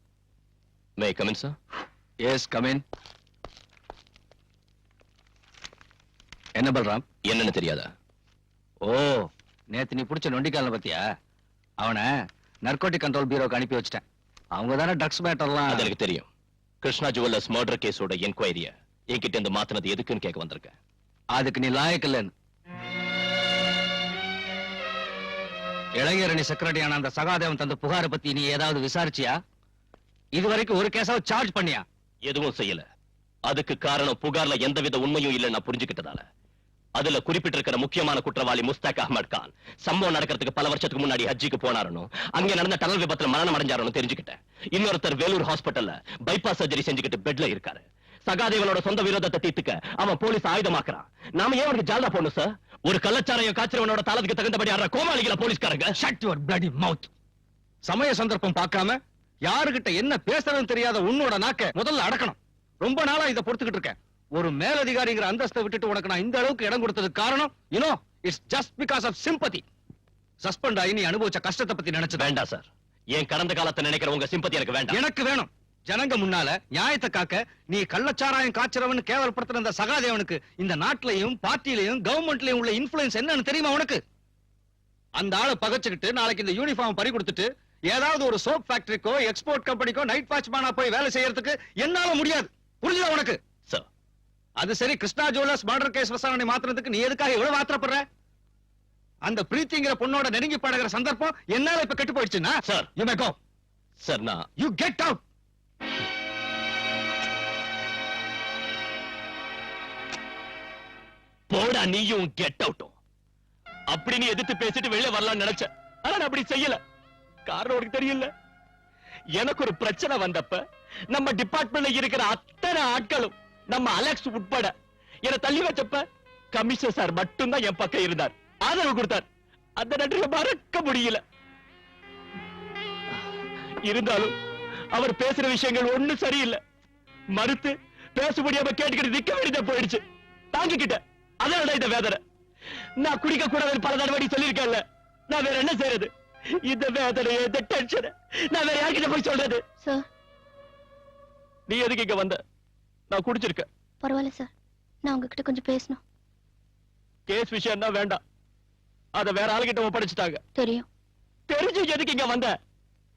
May come in sir? Yes come in. என்ன பல்ராம்? என்னன்னு தெரியாதா? ஓ, நேத்து நீ புடிச்ச நொண்டிக்கால பத்தியா? அவனை நர்கோட்டிக் கண்ட்ரோல் பியூரோக்கு அனுப்பி வச்சிட்டேன். அவங்க தானே ட்ரக்ஸ் மேட்டர்லாம். அது எனக்கு தெரியும். கிருஷ்ணா ஜுவல்லர்ஸ் மர்டர் கேஸோட என்கொயரிய என்கிட்ட இருந்து மாத்தினது எதுக்குன்னு கேட்க வந்திருக்கேன். அதுக்கு நீ லாயக்கு இல்லைன்னு. இளைஞரணி செக்ரட்டரியான அந்த சகாதேவன் தந்த புகாரை பத்தி நீ ஏதாவது விசாரிச்சியா? இதுவரைக்கும் ஒரு கேஸாவது சார்ஜ் பண்ணியா? எதுவும் செய்யல. அதுக்கு காரணம் புகார்ல எந்தவித உண்மையும் இல்லைன்னு நான் புரிஞ்சுக்கிட்டதால. அதுல குறிப்பிட்டிருக்கிற முக்கியமான குற்றவாளி முஸ்தாக் அஹ்மத் கான் சம்பவம் நடக்கிறதுக்கு பல வருஷத்துக்கு முன்னாடி ஹஜ்ஜிக்கு போனாருன்னு, அங்க நடந்த டனல் விபத்துல மரணம் அடைஞ்சாருன்னு தெரிஞ்சுக்கிட்டேன். இன்னொருத்தர் வேலூர் ஹாஸ்பிட்டல்ல பைபாஸ் சர்ஜரி செஞ்சுக்கிட்டு பெட்ல இருக்காரு. சகாதேவனோட சொந்த விரோதத்தை தீர்த்துக்க அவன் போலீஸ் ஆயுதமாக்குறான். நாம ஏன் அவனுக்கு ஜால்தா போடணும் சார்? ஒரு கள்ளச்சாரையும் காய்ச்சறவனோட தாளத்துக்கு தகுந்தபடி ஆடுற கோமாளிகள போலீஸ்காரங்க. ஷட் யுவர் பிளடி மவுத். சமய சந்தர்ப்பம் பார்க்காம யாருகிட்ட என்ன பேசுறதுன்னு தெரியாத உன்னோட நாக்க முதல்ல அடக்கணும். ரொம்ப நாளா இதை பொறுத்துக்கிட்டு இருக்கேன். ஒரு மேலதிகாரிங்கிற அந்தஸ்தை விட்டுட்டு உனக்கு நான் இந்த அளவுக்கு இடம் கொடுத்ததுக்கு காரணம் it's just because of sympathy. Suspend ஆகி நீ அனுபவிச்ச கஷ்டத்தை பத்தி நினைச்சு வேண்டாம் சார். என் கடந்த காலத்தை நினைக்கிற உங்க சிம்பத்தி எனக்கு வேண்டாம். எனக்கு வேணும். ஜனங்க முன்னால நியாயத்தை காக்க நீ கள்ளச்சாராயம் காய்ச்சறவன் கேவலப்படுத்துற அந்த சகாதேவனுக்கு இந்த நாட்டிலையும் பார்ட்டிலையும் கவர்மெண்ட்லயும் உள்ள இன்ஃபுளுன்ஸ் என்னன்னு தெரியுமா உனக்கு? அந்த ஆளை பகச்சுக்கிட்டு நாளைக்கு இந்த யூனிஃபார்ம் பறி கொடுத்துட்டு ஏதாவது ஒரு சோப் ஃபேக்டரிக்கோ எக்ஸ்போர்ட் கம்பெனிக்கோ நைட் வாட்ச்மேனா போய் வேலை செய்யறதுக்கு என்னால முடியாது. புரியுதா உனக்கு? சார், அது சரி. கிருஷ்ணா ஜுவல்லர்ஸ் மர்டர் கேஸ் விசாரணை மாத்திரத்துக்கு நீ எதுக்காக எவ்வளவு ஆத்திரப்படுற? அந்த பிரீத்திங்கிற பொண்ணோட நெருங்கி பழகிற சந்தர்ப்பம் என்னால இப்ப கெட்டு போயிடுச்சுன்னா sir, you may go. Sir, நான் யூ கெட் அவுட். போடா நீயும் கெட் அவுட்டும். அப்படி நீ எதிர்த்து பேசிட்டு வெளியே வரலாம்னு நினைச்ச. ஆனா நான் அப்படி செய்யல. காரணம் உனக்கு தெரியல. எனக்கு ஒரு பிரச்சனை வந்தப்ப நம்ம டிபார்ட்மெண்ட்ல இருக்கிற அத்தனை ஆட்களும் நம்ம அலெக்ஸ் உட்பட என்ன தள்ளி வச்சப்ப கமிஷனர் சார் மட்டும்தான் என் பக்கம் இருந்தார், ஆதரவு கொடுத்தார். அந்த நன்றியை மறக்க முடியல. இருந்தாலும் அவர் பேசுற விஷயங்கள் ஒண்ணும் சரியில்லை. மறுத்து பேச முடியாம கேட்டுக்கிட்டு நிக்க வேண்டியதா போயிடுச்சு. தாங்கிக்கிட்ட. அதனால இந்த வேதனை. நான் குடிக்க கூடாதுன்னு பல தடவை சொல்லியிருக்கேன்ல. நான் வேற என்ன செய்யறது? இந்த வேதனையை, இந்த டென்ஷன் நான் வேற யார்கிட்ட போய் சொல்றது? சார், நீ எதுக்கு இங்க வந்த? நான் குடிச்சிருக்கேன். பரவாயில்ல சார், நான் உங்ககிட்ட கொஞ்சம் பேசணும். கேஸ் விஷயம்னா வேண்டாம். அத வேற ஆளுகிட்ட ஒப்படைச்சிட்டாங்க. தெரியும். தெரிஞ்சு எதுக்கு இங்க வந்த?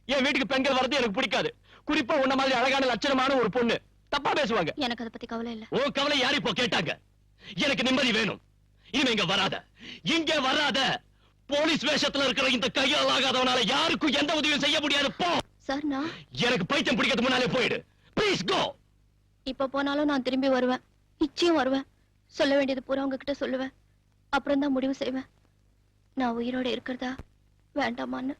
என் வீட்டுக்கு பெண்கள் வரது எனக்கு பிடிக்காது. குறிப்பா உன்ன மாதிரி அழகான லட்சணமான ஒரு பொண்ணு தப்பா பேசுவாங்க. எனக்கு அதை பத்தி கவலை இல்ல. உன் கவலை யாரு இப்போ கேட்டாங்க? எனக்கு நிம்மதி வேணும். இனிமே இங்க வராத, இங்க வராத. போலீஸ் வேஷத்துல இருக்கிற இந்த கையால் ஆகாதவனால யாருக்கும் எந்த உதவியும் செய்ய முடியாது. போ. சார், நான் எனக்கு பைத்தியம் பிடிக்கிறது முன்னாலே போயிடு. Please go. இப்ப போனாலும் நான் திரும்பி வருவேன். நிச்சயம் வருவேன். சொல்ல வேண்டியது பூரா உங்ககிட்ட சொல்லுவேன். அப்புறம் தான் முடிவு செய்வேன் நான் உயிரோட இருக்கிறதா வேண்டாமான்னு.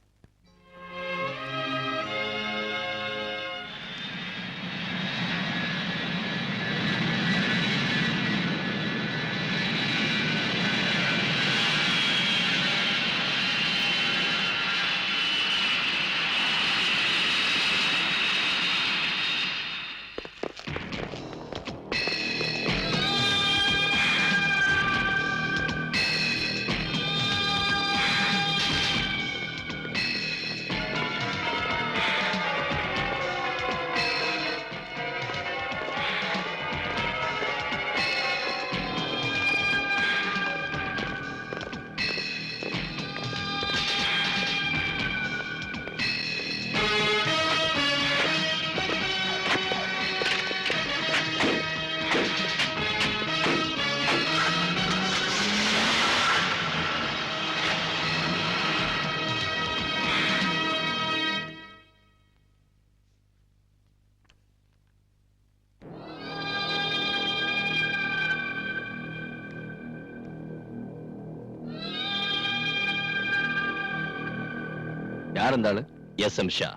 யார் இருந்தாலும் எஸ் எம் ஷா,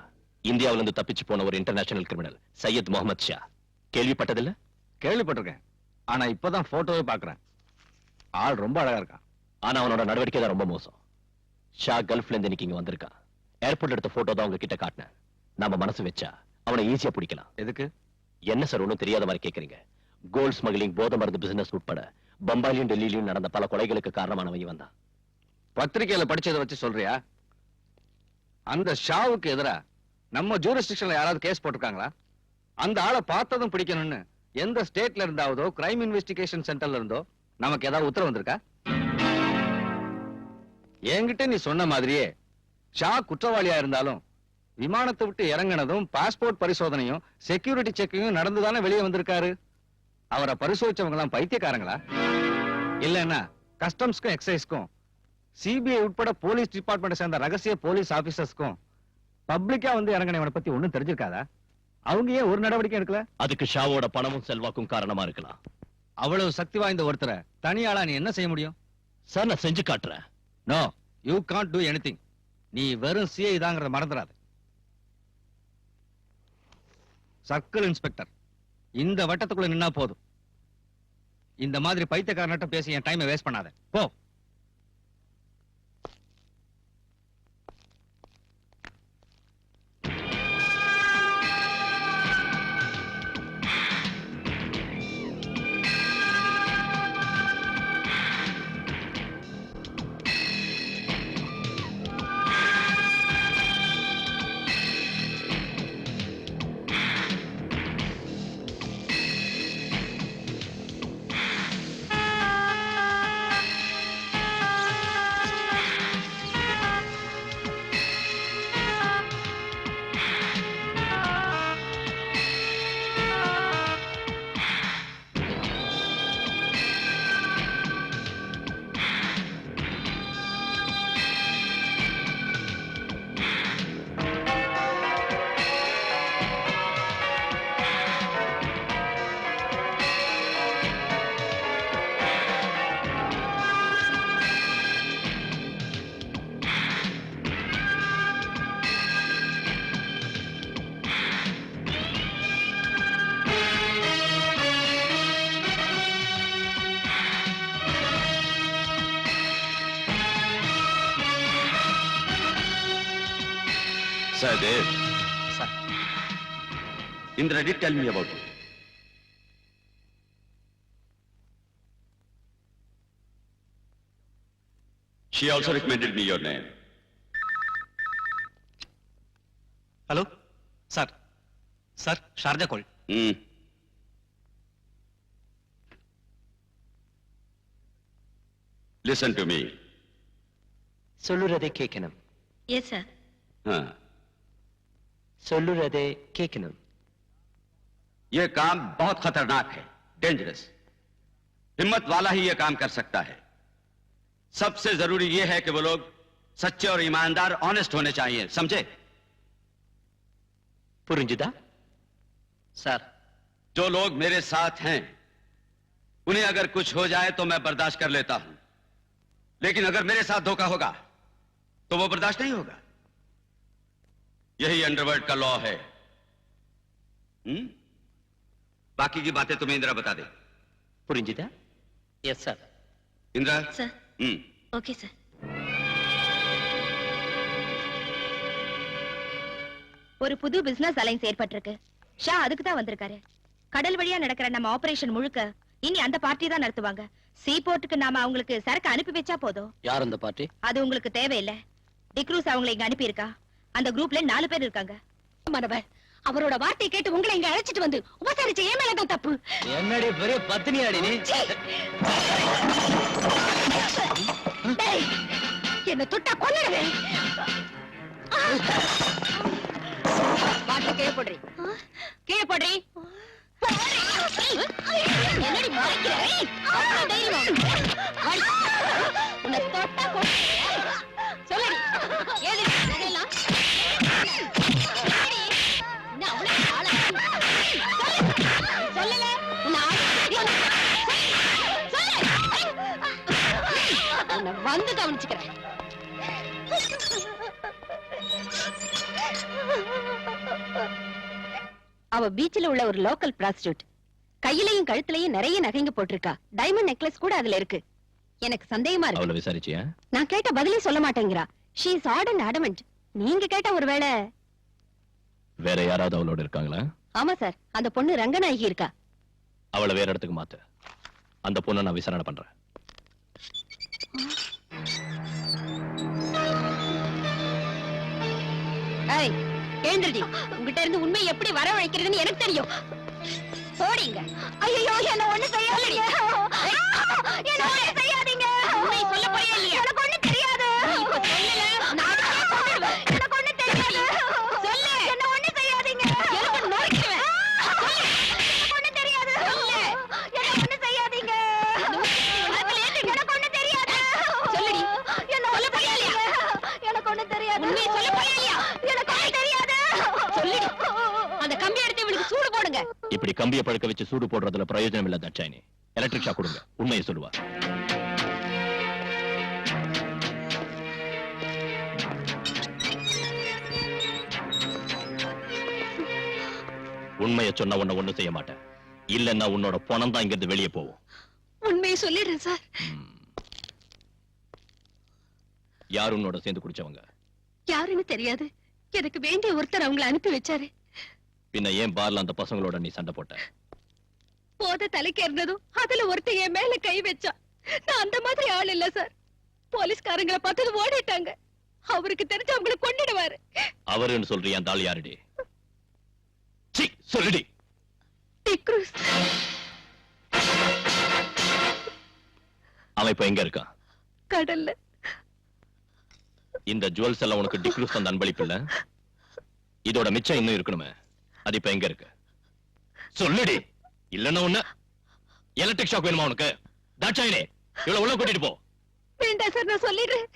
இந்தியாவில இருந்து தப்பிச்சு போன ஒரு இன்டர்நேஷனல் கிரிமினல் சையத் முகமது ஷா. கேள்விப்பட்டதில்ல? கேள்விப்பட்டிருக்கேன், ஆனா இப்பதான் போட்டோவே பாக்குறேன். ஆள் ரொம்ப அழகா இருக்கான். ஆனா அவனோட நடவடிக்கை தான் ரொம்ப மோசம். ஷா கல்ஃப்ல இருந்து இன்னைக்கு இங்க வந்திருக்கான். ஏர்போர்ட்ல எடுத்த போட்டோ தான் உங்ககிட்ட காட்டினேன். நாம மனசு வச்சா அவனை ஈஸியா பிடிக்கலாம். எதுக்கு? என்ன சார் ஒண்ணும் தெரியாத மாதிரி கேக்குறீங்க? கோல்ட் ஸ்மக்லிங், போதை மருந்து பிசினஸ் உட்பட பம்பாயிலும் டெல்லியிலும் நடந்த பல கொலைகளுக்கு காரணமானவன் இவன் தான். பத்திரிகையில படிச்சதை வச்சு சொல்றியா? அந்த ஷாவுக்கு எதிரா நம்ம ஜூரிஸ்டிக்ஷன்ல யாராவது கேஸ் போட்டிருக்காங்களா? அந்த ஆளை பார்த்ததும் பிடிக்கணும்னு எந்த ஸ்டேட்ல இருந்தாவதோ கிரைம் இன்வெஸ்டிகேஷன் சென்டர்ல இருந்தோ நமக்கு ஏதாவது உத்தரவு வந்திருக்கா? என்கிட்ட நீ சொன்ன மாதிரியே ஷா குற்றவாளியா இருந்தாலும் விமானத்தை விட்டு இறங்கினதும் பாஸ்போர்ட் பரிசோதனையும் செக்யூரிட்டி செக்கிங்கும் நடந்துதானே வெளியே வந்திருக்காரு. அவரை பரிசோதிச்சவங்க எல்லாம் பைத்தியக்காரங்களா? இல்லன்னா கஸ்டம்ஸ்க்கும் எக்ஸைஸ்க்கும் சிபிஐ உட்பட போலீஸ் டிபார்ட்மெண்ட் சேர்ந்த ரகசிய போலீஸ் ஆபீசர்ஸ்க்கும் பப்ளிக்கா வந்து இறங்கினவனை பத்தி ஒண்ணும் தெரிஞ்சிருக்காதா? அவங்க ஏன் ஒரு நடவடிக்கை எடுக்கல? அதுக்கு ஷாவோட பணமும் செல்வாக்கும் காரணமா இருக்கலாம். அவ்வளவு சக்தி வாய்ந்த ஒருத்தரை தனியாளா நீ என்ன செய்ய முடியும்? சார் நான் செஞ்சு காட்டுறேன். No, you can't do anything. நீ வெறும் சிஐ தாங்கறத மறந்துடாத. சர்க்கிள் இன்ஸ்பெக்டர் இந்த வட்டத்துக்குள்ள நின்னா போதும். இந்த மாதிரி பைத்தியக்காரன்ட்ட பேசி என் டைமை வேஸ்ட் பண்ணாத. போ. Sahadev. Sir. Indra did tell me about you. She also recommended me your name. Hello sir. Sir Sharjah call. Listen to me. சொல்லுறதை கேட்கணும். Yes sir. हाँ. சொல்லுறதை கேட்கணும். ये काम बहुत खतरनाक है, डेंजरस. हिम्मत वाला ही ये काम कर सकता है. सबसे जरूरी ये है कि वो लोग सच्चे और ईमानदार, ऑनेस्ट होने चाहिए, समझे? புரிஞ்சுதா? சார், जो लोग मेरे साथ हैं, उन्हें अगर कुछ हो जाए तो मैं बर्दाश्त कर लेता हूं. लेकिन अगर मेरे साथ धोखा होगा तो वो बर्दाश्त नहीं होगा. यही अंडरवर्ल्ड का लॉ है. बाकी की बातें तुम्हें इंदिरा बता दे. புரிஞ்சுதா? Yes sir. Indira. Sir. Okay sir. ஒரு புது பிசினஸ் அலைன்ஸ் ஏற்பட்டிருக்கு. ஷா அதுக்கு தான் வந்திருக்காரு. கடல் வழியா நடக்கிற நம்ம ஆபரேஷன் முழுக்க இனி அந்த பார்ட்டி தான் நடத்துவாங்க. சீபோர்ட்டுக்கு நாம அவங்களுக்கு சரக்கு அனுப்பி வச்சா போதும். யார் அந்த பார்ட்டி? அது உங்களுக்கு தேவையில்லை. டிக்ரூஸ் அவங்களை இங்க அனுப்பி இருக்கா. அந்த குரூப்ல 4 பேர் இருக்காங்க. மனவர் அவரோட வார்த்தை கேட்டு உங்களை இங்க அழைச்சிட்டு வந்து உபசரிச்ச ஏன் மேலதான் தப்பு. என்னடி பெரிய பத்தினியாடி நீ? டேய், என்ன தொட்டா கொன்னுடுவே. வாட்ட கீழே போடுறீ. கீழே போடுறீ. என்னடி மறைக்கிற? அவ்வளவு தைரியம் உன்னை தொட்டா சொல்லடி. ஏது இதெல்லாம் சொல்லல. உன்னை வந்து கவனிச்சுக்கிறேன். அவ பீச்ல உள்ள ஒரு லோக்கல் பிராஸ்டியூட். கையிலையும் கழுத்துலயும் நிறைய நகைங்க போட்டிருக்கா. டைமண்ட் நெக்லஸ் கூட அதுல இருக்கு. எனக்கு சந்தேகமா இருக்கு. அவளை விசாரிச்சியா? நான் கேட்ட பதிலே சொல்ல மாட்டேங்கிறா. She is odd and adamant. நீங்க கேட்ட ஒருவேளை. வேற யாராவது அவளோட இருக்காங்களா? ஆமா சார், அந்த பொண்ணு ரங்கநாயகி இருக்கா. அவளை வேற இடத்துக்கு மாத்து. அந்த பொண்ணை நான் விசாரணை பண்றேன். ஏய், எழுந்திருடி. உங்ககிட்ட இருந்து உண்மை எப்படி வரவழைக்கிறதுன்னு எனக்கு தெரியும். போடிங்க. ஐயோ, என்ன ஒண்ணு செய்யாதீங்க. என்ன ஒண்ணு செய்யாதீங்க. உண்மை சொல்ல போறியா இல்லையா? எனக்கு ஒண்ணு தெரியாது. இப்ப சொல்லல, நானே கொன்னுடுவேன். எனக்கு ஒண்ணு தெரியாது. சொல்லு. என்ன ஒண்ணு செய்யாதீங்க. எனக்கு நோய்க்குவேன். சொல்லு. எனக்கு ஒண்ணு தெரியாது. சொல்லு. என்ன ஒண்ணு செய்யாதீங்க. எனக்கு ஒண்ணு தெரியாது. சொல்லுடி. என்ன சொல்ல போறியா இல்லையா? எனக்கு ஒண்ணு தெரியாது. உண்மை சொல்ல போறியா இல்லையா? எனக்கு ஒண்ணு தெரியாது. சொல்லுடி. அந்த கம்பி எடுத்து இவளுக்கு சூடு போடுங்க. இப்படி கம்பியை பழக்க வச்சு சூடு போடுறதுல பிரயோஜனம் இல்ல தட்சாயினி. எலக்ட்ரிக் ஷாக் கொடுங்க. உண்மையை சொல்லுவா. உண்மையை சொன்ன உன்னை ஒண்ணு செய்ய மாட்டேன். இல்லன்னா உன்னோட பணம் தான் இங்கிருந்து வெளியே போகும். உண்மையை சொல்லிடுறேன் சார். யார் உன்னோட சேர்ந்து குடிச்சவங்க? யாருன்னு தெரியாது. எனக்கு வேண்டிய ஒருத்தர் அவங்களை அனுப்பி வச்சாரு. பின்ன ஏன் பார்ல அந்த பசங்களோட நீ சண்டை போட்ட? போத தலைக்கு இருந்ததும் அதுல ஒருத்தர் என் மேல கை வச்சா. நான் அந்த மாதிரி ஆள் இல்ல சார். போலீஸ்காரங்களை பார்த்தது ஓடிட்டாங்க. அவருக்கு தெரிஞ்சு அவங்களை கொன்னுடுவாரு. அவருன்னு சொல்றியா? அந்த ஆள் யாருடி? சீ, சொல்லுடி. டிக்ரூஸ். அவன் இப்ப எங்க இருக்கான்? கடல்ல. இந்த ஜுவல்ஸ் எல்லாம் உனக்கு டிக்ரூஸ் தந்த அன்பளிப்பு இல்ல? இதோட மிச்சம் இன்னும் இருக்கணுமே. அது இப்ப எங்க இருக்கு? சொல்லுடி. இல்லன்னா ஒண்ணு எலக்ட்ரிக் ஷாக் வேணுமா உனக்கு? தாட்சாயினே, இவ்வளவு உள்ள கூட்டிட்டு போ. வேண்டாம் சார், நான் சொல்லிடுறேன்.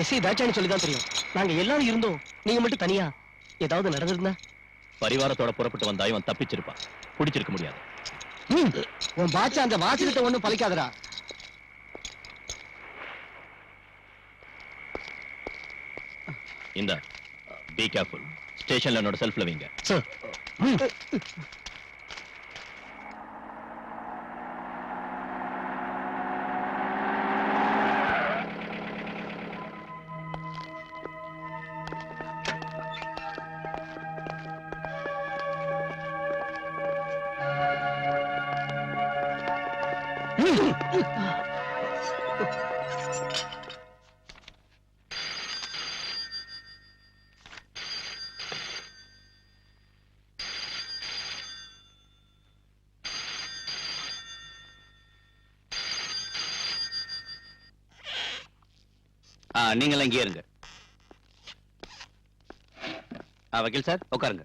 எஸ்ஐ தாட்சாணி சொல்லிதான் தெரியும். நாங்க எல்லாரும் இருந்தோம், நீங்க மட்டும் தனியா. ஏதாவது நடந்திருந்தா? பரிவாரத்தோட புறப்பட்டு வந்தா இவன் தப்பிச்சிருப்பான். பிடிச்சிருக்க முடியாது. உன் பாச்சா அந்த வாசகத்தை ஒண்ணும் பலிக்காதடா. இந்த பி கேர்ஃபுல். ஸ்டேஷன்ல என்னோட செல்ஃப்ல வைங்க. சார். நீங்க இங்கே இருங்க. வக்கீல் சார் உட்காருங்க.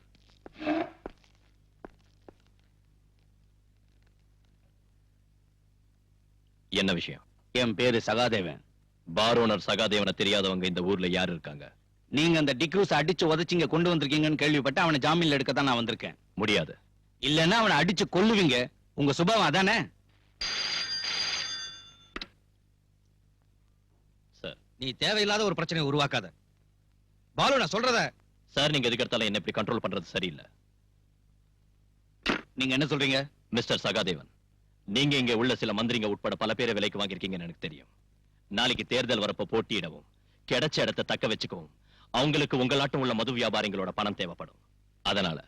என்ன விஷயம்? என் பேரு சகாதேவன். பார் ஓனர் சகாதேவனை தெரியாதவங்க இந்த ஊர்ல யார் இருக்காங்க? நீங்க அந்த டிக்ரூஸ் அடிச்சு உதச்சிங்க கொண்டு வந்திருக்கீங்கன்னு கேள்விப்பட்டு அவனை ஜாமீன்ல எடுக்க தான் நான் வந்திருக்கேன். முடியாது. இல்லன்னா அவனை அடிச்சு கொல்லுவீங்க. உங்க சுபாவம் அதானே? சார். நீ தேவையில்லாத ஒரு பிரச்சனையை உருவாக்காத. பாலு, நான் சொல்றத. சார், நீங்க எதுக்கு எடுத்தாலும் என்ன இப்படி கண்ட்ரோல் பண்றது சரியில்லை. நீங்க என்ன சொல்றீங்க? மிஸ்டர் சகாதேவன், நீங்க இங்க உள்ள சில மந்திரிங்க உட்பட பல பேரை விலைக்கு வாங்கியிருக்கீங்கன்னு எனக்கு தெரியும். நாளைக்கு தேர்தல் வரப்ப போட்டியிடவும் கிடைச்ச இடத்தை தக்க வச்சுக்கவும் அவங்களுக்கு உங்களாட்டம் உள்ள மது வியாபாரிகளோட பணம் தேவைப்படும். அதனால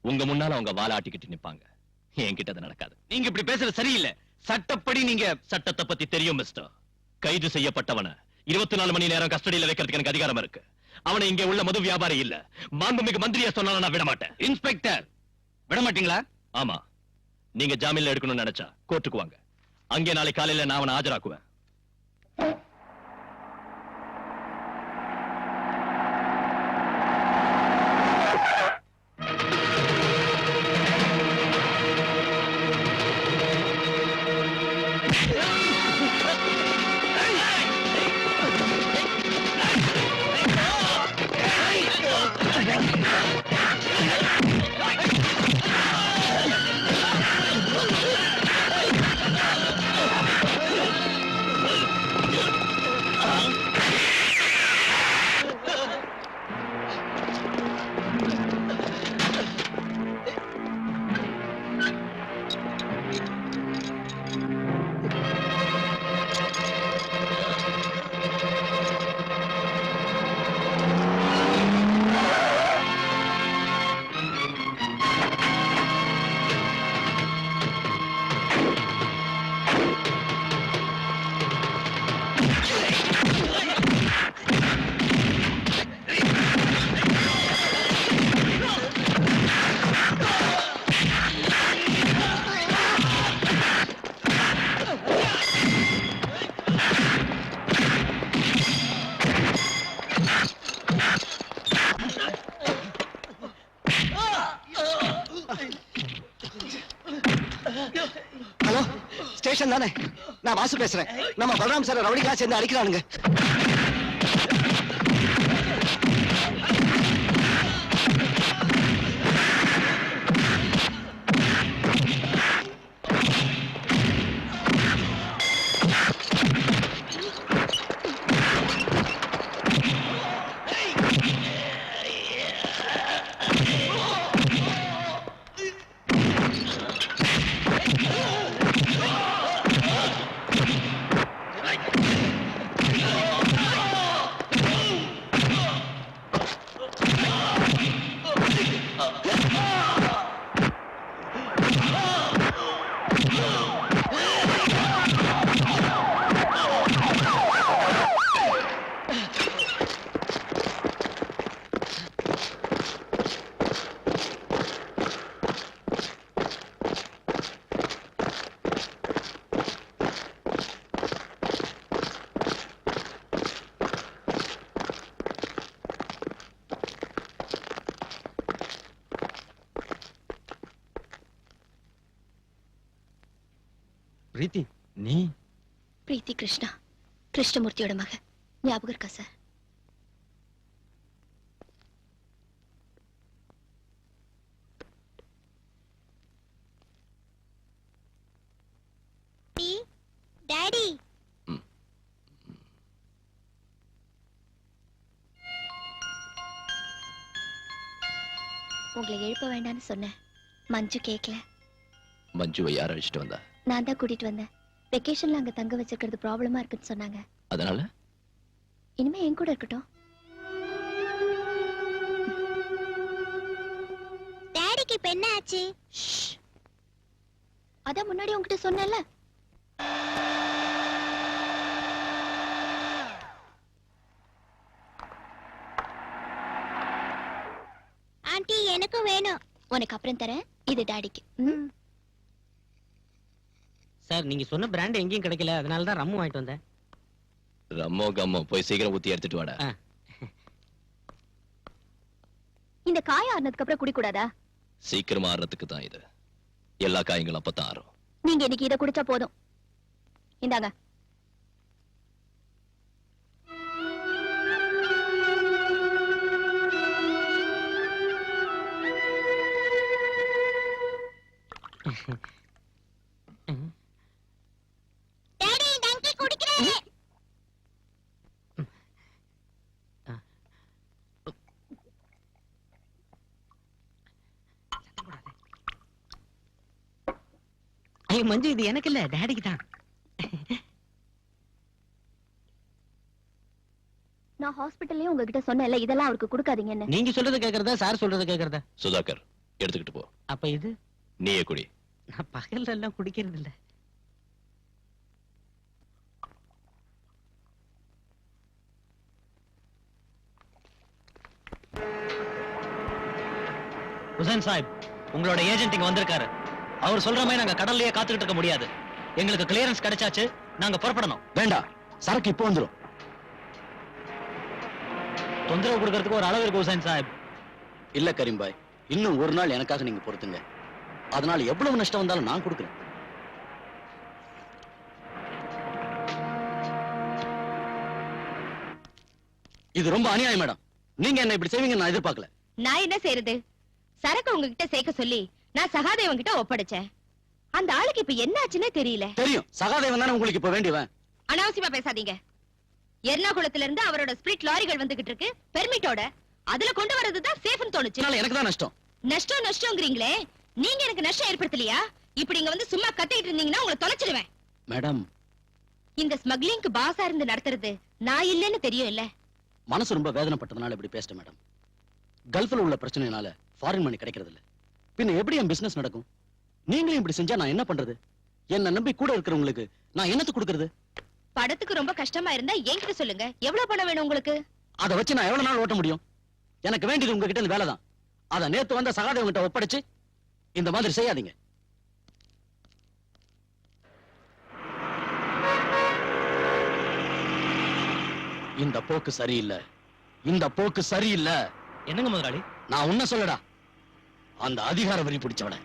உங்க முன்னால அவங்க வாலாட்டிக்கிட்டு நிப்பாங்க. என்கிட்ட அது நடக்காது. நீங்க இப்படி பேசுறது சரியில்லை. சட்டப்படி நீங்க சட்டத்தை பத்தி தெரியும் மிஸ்டர். கைது செய்யப்பட்டவன 24 மணி நேரம் கஸ்டடியில வைக்கிறதுக்கு எனக்கு அதிகாரம் இருக்கு. அவனை இங்க உள்ள மது வியாபாரி இல்ல, மாண்புமிகு மந்திரியா சொன்னாலும் நான் விட மாட்டேன். இன்ஸ்பெக்டர் விட மாட்டீங்களா? ஆமா, நீங்க ஜாமீன்ல எடுக்கணும்னு நினைச்சா கோர்ட்டுக்கு வாங்க. அங்கே நாளை காலையில நான் அவனை ஆஜராக்குவேன். ஹலோ, ஸ்டேஷன் தானே? நான் வாசு பேசுறேன். நம்ம பலராம் சார் ரவுடிகளா சேர்ந்து அடிக்கிறானுங்க. பிரீத்தி, நீ? பிரீத்தி கிருஷ்ணா, கிருஷ்ணமூர்த்தியோட மக. ஞாபகம் இருக்கா சார்? உங்களை எழுப்ப வேண்டாம்னு சொன்னேன். மஞ்சு கேட்கல. மஞ்சுவை யார் அழைச்சிட்டு வந்தா? நான் தான் கூட்டிட்டு வந்தேன். வெக்கேஷன்ல அங்க தங்க வச்சிருக்கிறது ப்ராப்ளமா இருக்குன்னு சொன்னாங்க. அதனால இனிமே என் கூட இருக்கட்டும். டாடிக்கு இப்ப என்ன ஆச்சு? அதான் முன்னாடி உன்கிட்ட சொன்னேன்ல. ஆண்டி எனக்கும் வேணும். உனக்கு அப்புறம் தரேன். இது டாடிக்கு. சார் நீங்க சொன்ன பிராண்ட் எங்கேயும் கிடைக்கல, அதனால தான் ரம்மு வாங்கிட்டு வந்தேன். ரம்மோ கம்மோ போய் சீக்கிரம் ஊத்தி எடுத்துட்டு வாடா. இந்த காய ஆறுனதுக்கு அப்புறம் குடிக்கூடாதா? சீக்கிரமா ஆறதுக்கு தான் இது. எல்லா காயங்களும் அப்பதான் ஆறும். நீங்க இன்னைக்கு இதை குடிச்சா போதும். இந்தாங்க. டாடி டங்கி குடிக்கிறேன். ஐயோ மஞ்சு, இது எனக்கு இல்ல, டாடிக்கு தான். நான் ஹாஸ்பிடல்லயே உங்ககிட்ட சொன்னேன்ல, இதெல்லாம் அவருக்கு கொடுக்காதீங்கன்னு. நீங்க சொல்றது கேக்குறதா சார் சொல்றது கேக்குறதா? சுதாகர் எடுத்துக்கிட்டு போ. அப்ப இது நீயே குடி. நான் பகல்ல எல்லாம் குடிக்கிறது இல்ல. ஹுசைன் சாஹிப், உங்களோட ஏஜென்ட் இங்க வந்திருக்காரு. அவர் சொல்ற மாதிரி நாங்க கடல்லயே காத்துக்கிட்டு இருக்க முடியாது. எங்களுக்கு கிளியரன்ஸ் கிடைச்சாச்சு, நாங்க புறப்படணும். வேண்டாம், சரக்கு இப்போ வந்துரும். தொந்தரவு கொடுக்கறதுக்கு ஒரு அளவு இருக்கு ஹுசைன் சாஹிப். இல்ல கரீம்பாய், இன்னும் ஒரு நாள் எனக்காக நீங்க பொறுத்துங்க. அதனால எவ்வளவு நஷ்டம் வந்தாலும் நான் கொடுக்குறேன். இது ரொம்ப அநியாயம் மேடம். நீங்க என்ன இப்படி செய்வீங்க நான் எதிர்பார்க்கல. நான் என்ன செய்யறது? சரக்கு உங்ககிட்ட சேர்க்க சொல்லி நான் சகாதேவன் கிட்ட ஒப்படைச்சேன். அந்த ஆளுக்கு இப்ப என்ன ஆச்சுன்னே தெரியல. தெரியும், சகாதேவன் தானே உங்களுக்கு இப்ப வேண்டியவன். அனாவசியமா பேசாதீங்க. எர்ணாகுளத்துல இருந்து அவரோட ஸ்பிரிட் லாரிகள் வந்துகிட்டு இருக்கு பெர்மிட்டோட. அதுல கொண்டு வரதுதான் சேஃப்னு தோணுச்சு. இதனால எனக்கு தான் நஷ்டம். நஷ்டம்ங்கறீங்களே, நீங்க எனக்கு நஷ்டம் ஏற்படுத்தலையா? இப்படி இங்க வந்து சும்மா கத்திட்டு இருந்தீங்கன்னா உங்களை தொலைச்சிடுவேன். மேடம், இந்த ஸ்மக்லிங்க்கு பாஸா இருந்து நடத்துறது நான் இல்லைன்னு தெரியும் இல்ல? மனசு ரொம்ப வேதனைப்பட்டதுனால இப்படி பேசிட்டேன் மேடம். கல்ஃப்ல உள்ள பிரச்சனைனால ஃபாரின் மணி கிடைக்கிறது இல்ல. பின்ன எப்படி என் பிசினஸ் நடக்கும்? நீங்களும் இப்படி செஞ்சா நான் என்ன பண்றது? என்ன நம்பி கூட இருக்கிறவங்களுக்கு நான் என்னத்து கொடுக்கறது? படத்துக்கு ரொம்ப கஷ்டமா இருந்தா என்கிட்ட சொல்லுங்க. எவ்வளவு பணம் வேணும் உங்களுக்கு? அதை வச்சு நான் எவ்வளவு நாள் ஓட்ட முடியும்? எனக்கு வேண்டியது உங்ககிட்ட இந்த வேலை தான். அதை நேத்து வந்த சகாதேவன் கிட்ட ஒப்படைச்சு இந்த மாதிரி செய்யாதீங்க. இந்த போக்கு சரியில்லை. இந்த போக்கு சரியில்லை. என்னங்க முதலாளி? நான் உன்ன சொல்லடா, அந்த அதிகார வரி பிடிச்சவன.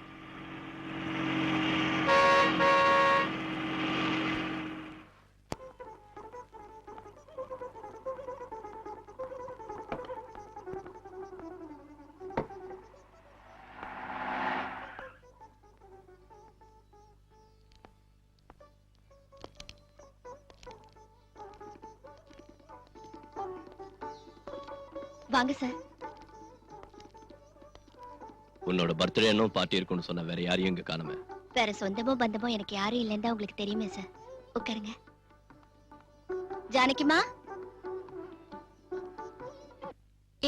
வாங்க சார். உன்னோட பர்த்டே இன்னும் பார்ட்டி இருக்குன்னு சொன்ன வேற யாரையும் இங்க காணுமே. வேற சொந்தமோ பந்தமோ எனக்கு யாரும் இல்லைன்னு தான் உங்களுக்கு தெரியுமே சார். உட்காருங்க. ஜானகிமா,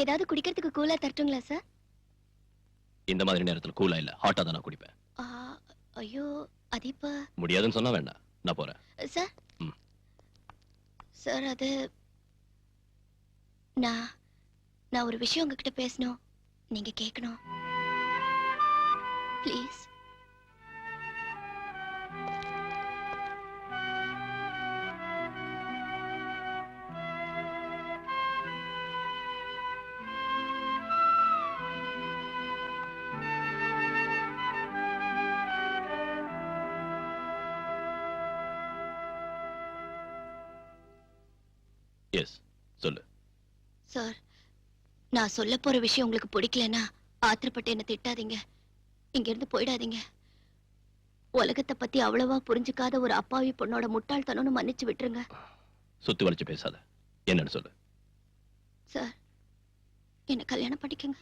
ஏதாவது குடிக்கிறதுக்கு கூலா தரட்டுங்களா சார்? இந்த மாதிரி நேரத்துல கூலா இல்ல, ஹாட்டா தான் நான் குடிப்பேன். ஐயோ, அது இப்ப முடியாதுன்னு சொன்னா வேண்டாம், நான் போறேன். சார். சார், அது நான் ஒரு விஷயம் உங்ககிட்ட பேசணும். நீங்க கேட்கணும் ப்ளீஸ். எஸ், சொல்லு. சார், நான் சொல்ல போற விஷயம் உங்களுக்கு பிடிக்கலன்னா ஆத்திரப்பட்டு என்ன திட்டாதீங்க. இங்க இருந்து போயிடாதீங்க. உலகத்தை பத்தி அவ்வளவா புரிஞ்சுக்காத ஒரு அப்பாவி பொண்ணோட முட்டாள்தனம்னு மன்னிச்சு விட்டுருங்க. சுத்தி வளைச்சு பேசாத, என்னன்னு சொல்லு. சார், என்ன கல்யாணம் பண்ணிக்கங்க.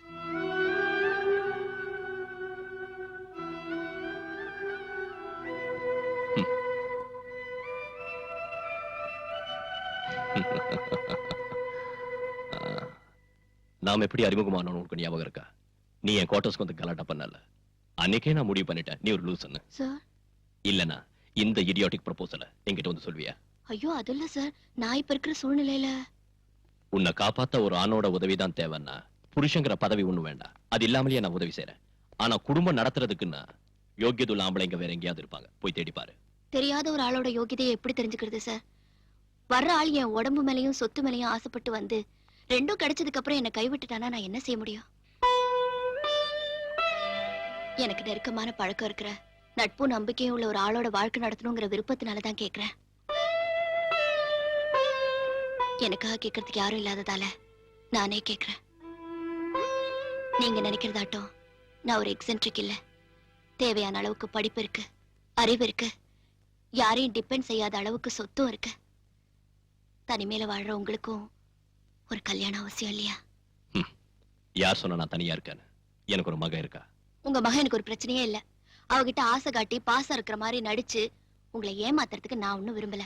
நாம் எப்படி அறிமுகமானோம் உனக்கு ஞாபகம் இருக்கா? நீ என் குவார்டர்ஸ்க்கு வந்து கலாட்டா பண்ணல. அன்னைக்கே நான் முடிவு பண்ணிட்டேன் நீ ஒரு லூசுன்னு. சார் இல்லனா இந்த இடியாட்டிக் ப்ரொபோசலை என்கிட்ட வந்து சொல்வியா? ஐயோ அது இல்ல சார், நான் இப்ப இருக்கிற சூழ்நிலையில உன்னை காப்பாத்த ஒரு ஆணோட உதவிதான் தேவைன்னா புருஷங்கிற பதவி ஒண்ணு வேண்டாம். அது இல்லாமலேயே நான் உதவி செய்றேன். ஆனா குடும்பம் நடத்துறதுக்குன்னா யோகியதுள்ள ஆம்பளைங்க வேற எங்கேயாவது இருப்பாங்க, போய் தேடி பாரு. தெரியாத ஒரு ஆளோட யோகிதையை எப்படி தெரிஞ்சுக்கிறது சார்? வர்ற ஆள் என் உடம்பு மேலயும் சொத்து மேலயும் ஆசைப்பட்டு வந்து ரெண்டும் கிடைச்சதுக்கு அப்புறம் என்ன கைவிட்டுட்டானா நான் என்ன செய்ய முடியும்? எனக்கு நெருக்கமான பழக்கம் இருக்கிற நட்பு நம்பிக்கையும் உள்ள ஒரு ஆளோட வாழ்க்கை நடத்தணுங்கிற விருப்பத்தினாலதான் கேக்குறேன். எனக்காக கேட்கறதுக்கு யாரும் இல்லாததால நானே கேக்குறேன். நீங்க நினைக்கிறதாட்டம் நான் ஒரு எக்ஸென்ட்ரிக் இல்ல. தேவையான அளவுக்கு படிப்பு இருக்கு, அறிவு இருக்கு, யாரையும் டிபெண்ட் செய்யாத அளவுக்கு சொத்தும் இருக்கு. தனிமையில வாழ்ற உங்களுக்கும் ஒரு கல்யாணம் அவசியம் இல்லையா? யார் சொன்னா நான் தனியா இருக்கேன்னு? எனக்கு ஒரு மகன் இருக்கா. உங்க மகன் எனக்கு ஒரு பிரச்சனையே இல்ல. அவகிட்ட ஆசை காட்டி பாசம் இருக்கிற மாதிரி நடிச்சு உங்களை ஏமாத்துறதுக்கு நான் ஒண்ணும் விரும்பல.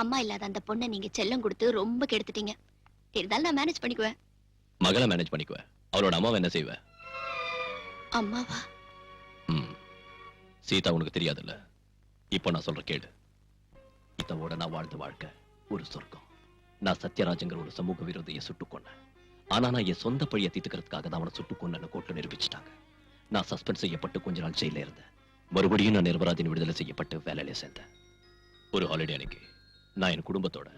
அம்மா இல்லாத அந்த பொண்ணை நீங்க செல்லம் கொடுத்து ரொம்ப கெடுத்துட்டீங்க. இருந்தாலும் நான் மேனேஜ் பண்ணிக்குவேன். மகளை மேனேஜ் பண்ணிக்குவேன். அவளோட அம்மாவை என்ன செய்வ? அம்மாவா? சீதா உனக்கு தெரியாதுல்ல. இப்போ நான் சொல்ற கேளு. இதோட நான் வாழ்ந்த வாழ்க்கை ஒரு சொர்க்கம். நான் சத்யராஜங்கிற ஒரு சமூக விரோதியை சுட்டுக் கொன்னேன். ஆனா நான் என் சொந்த பழியை தீர்த்துக்கிறதுக்காக தான் அவனை சுட்டுக் கொன்னு கோர்ட்ல நிரூபிச்சுட்டாங்க. நான் சஸ்பெண்ட் செய்யப்பட்டு கொஞ்ச நாள் ஜெயில இருந்தேன். மறுபடியும் நான் நிரபராதின் விடுதலை செய்யப்பட்டு வேலையில சேர்ந்தேன். ஒரு ஹாலிடே அன்னைக்கு நான் என் குடும்பத்தோட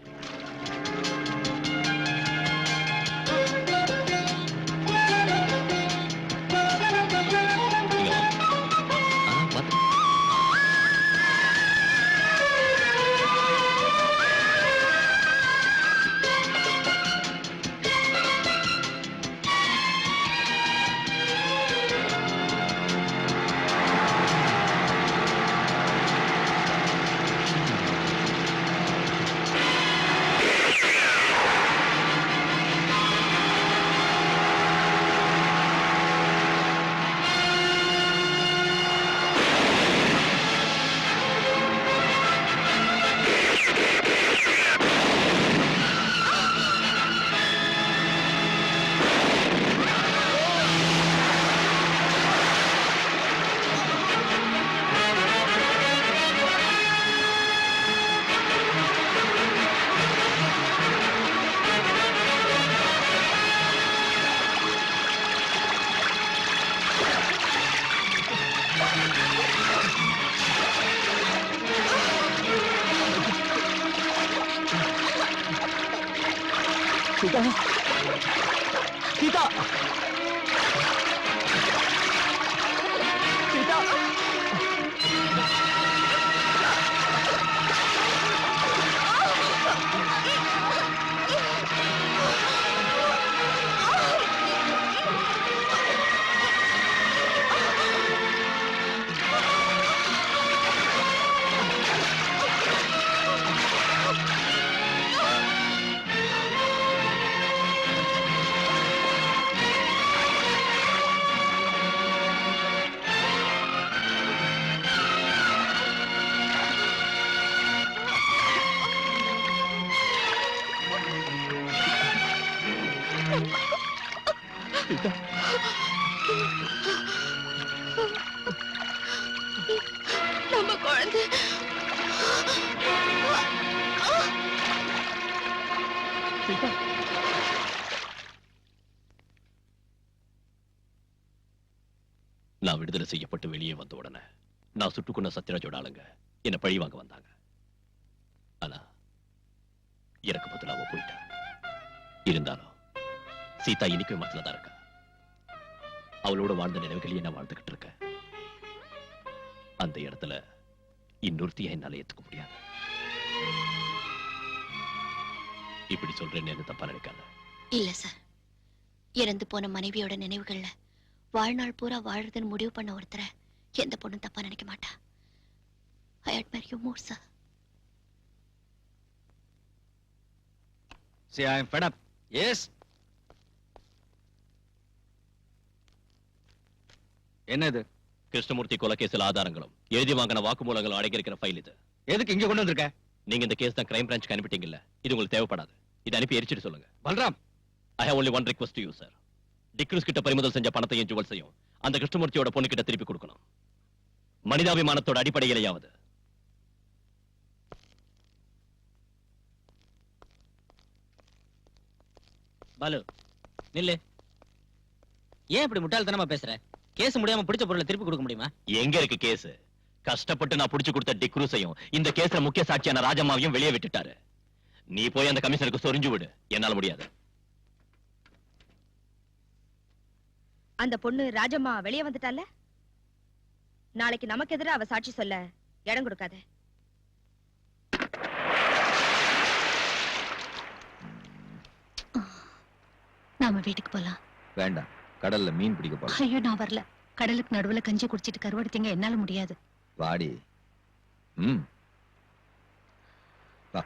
சீதா, சீதா, சீதா. நம்ம குழந்தை நான் விடுதலை செய்யப்பட்டு வெளியே வந்த உடனே நான் சுட்டுக்கொண்ட சத்யராஜோட ஆளுங்க என்ன பழி வாங்க வந்தாங்க. ஆனா எனக்கு பதிலா அவ போயிட்டா. இருந்தாலும் சீதா இன்னைக்கு மனசுல தான் இருக்கா. அவளோட வாழ்ந்த நினைவுகளையே நான் வாழ்ந்துகிட்டு இருக்கேன். அந்த இடத்துல இன்னொருத்திய என்னால ஏத்துக்க முடியாது. இப்படி சொல்றேன்னு என்ன தப்பா நினைக்காத. இல்ல சார், இறந்து போன மனைவியோட நினைவுகள்ல வாழ்நாள் பூரா வாழறதுன்னு முடிவு பண்ண ஒருத்தரை எந்த பொண்ணும் தப்பா நினைக்க மாட்டா. I admire you more, sir. See, I am fed up. Yes. என்னது? கிருஷ்ணமூர்த்தி கொலை கேஸ்ல ஆதாரங்களும் எழுதி வாங்கின வாக்குமூலங்களும் அடங்கியிருக்கிற ஃபைல் இது. எதுக்கு இங்க கொண்டு வந்திருக்க? நீங்க இந்த கேஸ் தான் கிரைம் பிரான்ச்சுக்கு அனுப்பிட்டீங்கல்ல, இது உங்களுக்கு தேவைப்படாது. இதை அனுப்பி எரிச்சிட்டு சொல்லுங்க. Balram, I have only one request to you, sir. D'Cruz கிட்ட பறிமுதல் செஞ்ச பணத்தையும் ஜுவல்ஸையும் அந்த கிருஷ்ணமூர்த்தியோட பொண்ணு கிட்ட திருப்பி கொடுக்கணும். மனிதாபிமானத்தோட அடிப்படையிலேயாவது. பாலு நில்லு. ஏன் இப்படி முட்டாள்தனமா பேசுற? கேஸ் முடியாம பிடிச்ச பொருளை திருப்பி கொடுக்க முடியுமா? எங்க இருக்கு கேஸ்? கஷ்டப்பட்டு நான் புடிச்சு கொடுத்த டிக்ரூஸையும் இந்த கேஸ்ல முக்கிய சாட்சியான ராஜம்மாவையும் வெளியே விட்டுட்டாரு. நீ போய் அந்த கமிஷனருக்கு சொரிஞ்சு விடு. என்னால முடியாது. அந்த பொண்ணு ராஜம்மா வெளியே வந்துட்டால, நாளைக்கு நமக்கு எதிராக அவ சாட்சி சொல்ல இடம் கொடுக்காத. நாம வீட்டுக்கு போலாம். வேண்டாம், கடல்ல மீன் பிடிக்க போறோம். ஐயோ நான் வரல. கடலுக்கு நடுவுல கஞ்சி குடிச்சிட்டு கருவாடுத்தீங்க, என்னால முடியாது. வாடி. வா.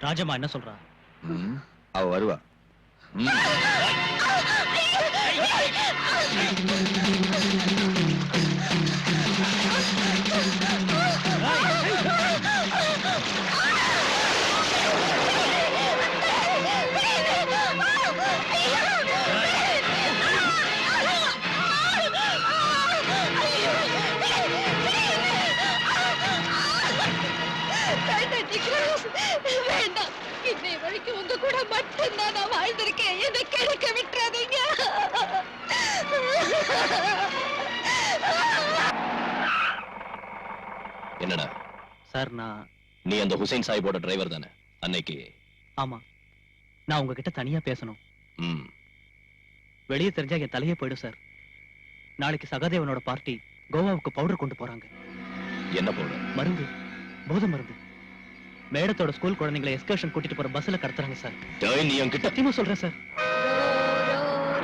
ராஜம்மா என்ன சொல்றா? அவ வருவா. வேண்டாம், இன்னை வரைக்கும் உங்க கூட மட்டும்தான் நான் வாழ்ந்திருக்கேன். என்னை கெடுக்க விட்டுறாதீங்க. என்னடா சார், நீ அந்த ஹுசைன் சாஹிபோட டிரைவர் தானே அன்னைக்கு? ஆமா, நான் உங்ககிட்ட தனியா பேசணும். ம். வெளியே தெரிஞ்சா என் தலையே போயிடும் சார். நாளைக்கு சகாதேவனோட பார்ட்டி கோவாவுக்கு பவுடர் கொண்டு போறாங்க. என்ன போடு? மருந்து, போதை மருந்து. மேடத்தோட ஸ்கூல் குழந்தைங்களை எஸ்கர்ஷன் கூட்டிட்டு போற பஸ்ல கடத்துறாங்க சார். டேய், நீ என்கிட்ட சத்தியமா சொல்றேன் sir.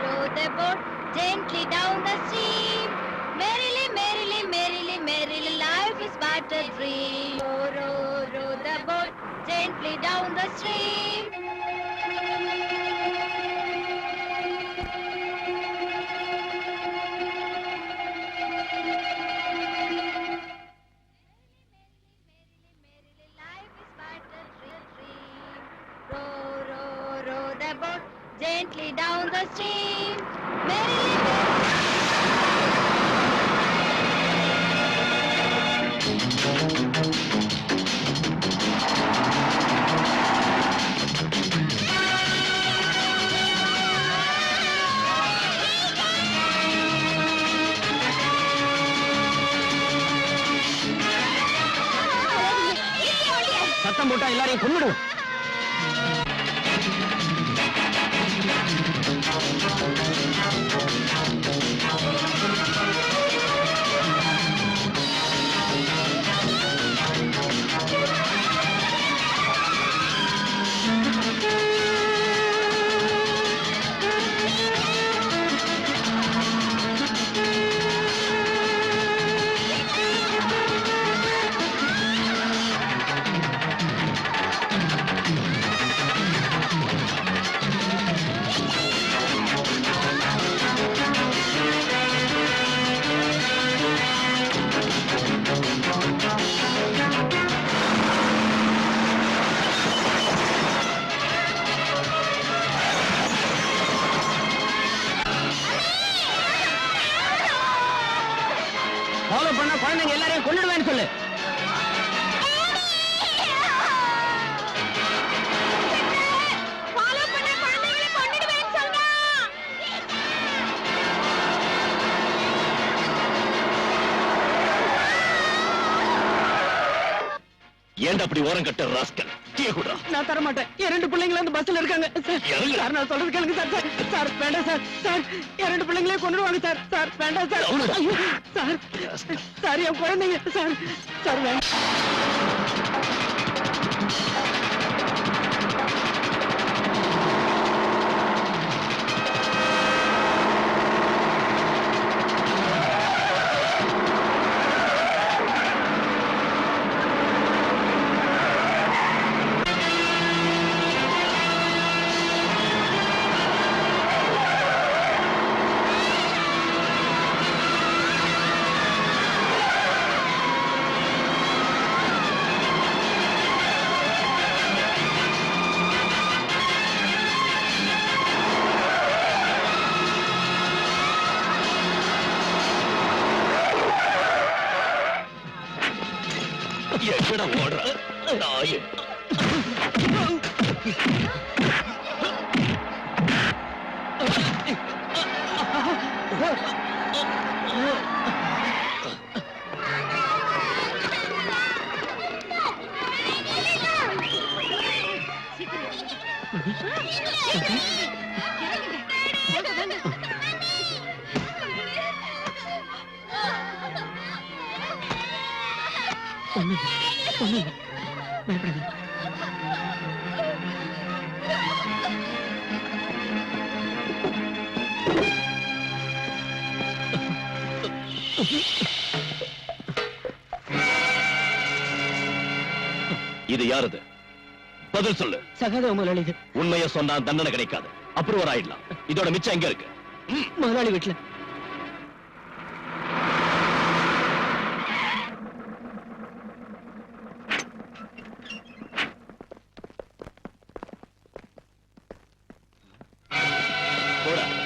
Row the boat gently down the stream. Merrily, merrily, merrily, merrily, life is but a dream. Row the boat gently down the stream. Row the boat gently down the stream. Merrily, சத்தம் போட்டா எல்லாரையும் கொன்னுடுவோம். Follow பண்ண குழந்தைங்க எல்லாரையும் கொன்னுடுவேன்னு சொல்லு. follow பண்ண குழந்தைகளை கொன்னுடுவேன்னு சொல்றா. ஏன்டா அப்படி ஓரம் கட்ட ராஸ்கல்? டீ குடா. நான் தர மாட்டேன். என் ரெண்டு பிள்ளைங்களும் அந்த பஸ்ல இருக்காங்க. சார், நான் சொல்றது கேளுங்க சார். சார் வேண்டாம் சார். சார், என் ரெண்டு பிள்ளைங்களையும் கொன்னுடுவாங்க சார். சார் வேண்டாம் சார். ஐயோ, சார் சார், என் குழந்தைங்க சார். சார் வேண்டாம். எங்கடா ஓடுற நாயே? இது யாரது? பதில் சொல்லு. சகாதேவ முதலாளி இது. உண்மையை சொன்னா தண்டனை கிடைக்காது, அப்ரூவர் ஆயிடலாம். இதோட மிச்சம் எங்க இருக்கு? முதலாளி வீட்டுல.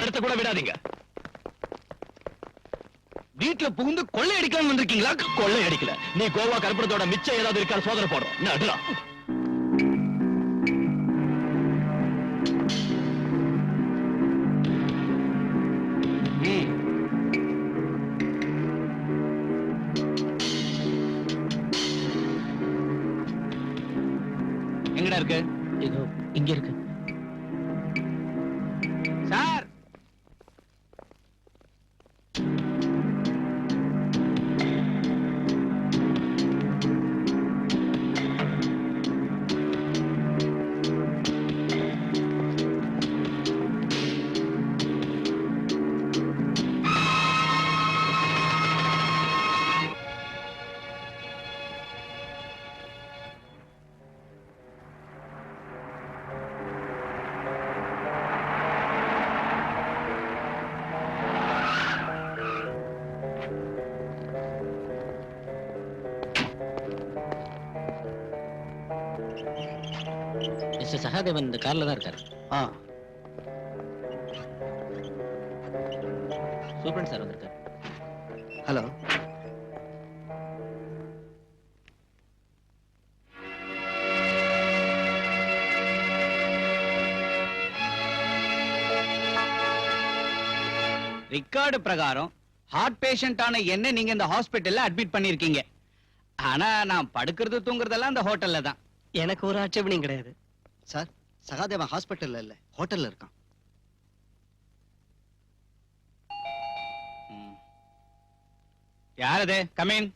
எடுத்த கூட விடாதீங்க. வீட்டுல புகுந்து கொள்ளை அடிக்காம வந்திருக்கீங்களா? கொள்ளை அடிக்கல. நீ கோவா கருப்பணத்தோட மிச்சம் ஏதாவது இருக்கா சோதனை போடுறோம். நடுறா. எங்கடா இருக்கு? இதோ இங்க இருக்கு. சார், மிஸ்டர் சகாதேவன் இந்த கார்ல தான் இருக்காரு. சூப்பரண்ட் சார் வந்திருக்காரு. ஹலோ. ரெக்கார்டு பிரகாரம் ஹார்ட் பேஷண்டான என்ன நீங்க இந்த ஹாஸ்பிடல்ல அட்மிட் பண்ணிருக்கீங்க. ஆனா நான் படுக்கிறது தூங்குறதெல்லாம் இந்த ஹோட்டல்ல தான். எனக்கு ஒரு ஆட்சேபனையும் கிடையாது சார். சகாதேவன் ஹாஸ்பிட்டல்ல இல்ல, ஹோட்டல்ல இருக்கான். யார் அது? Come in.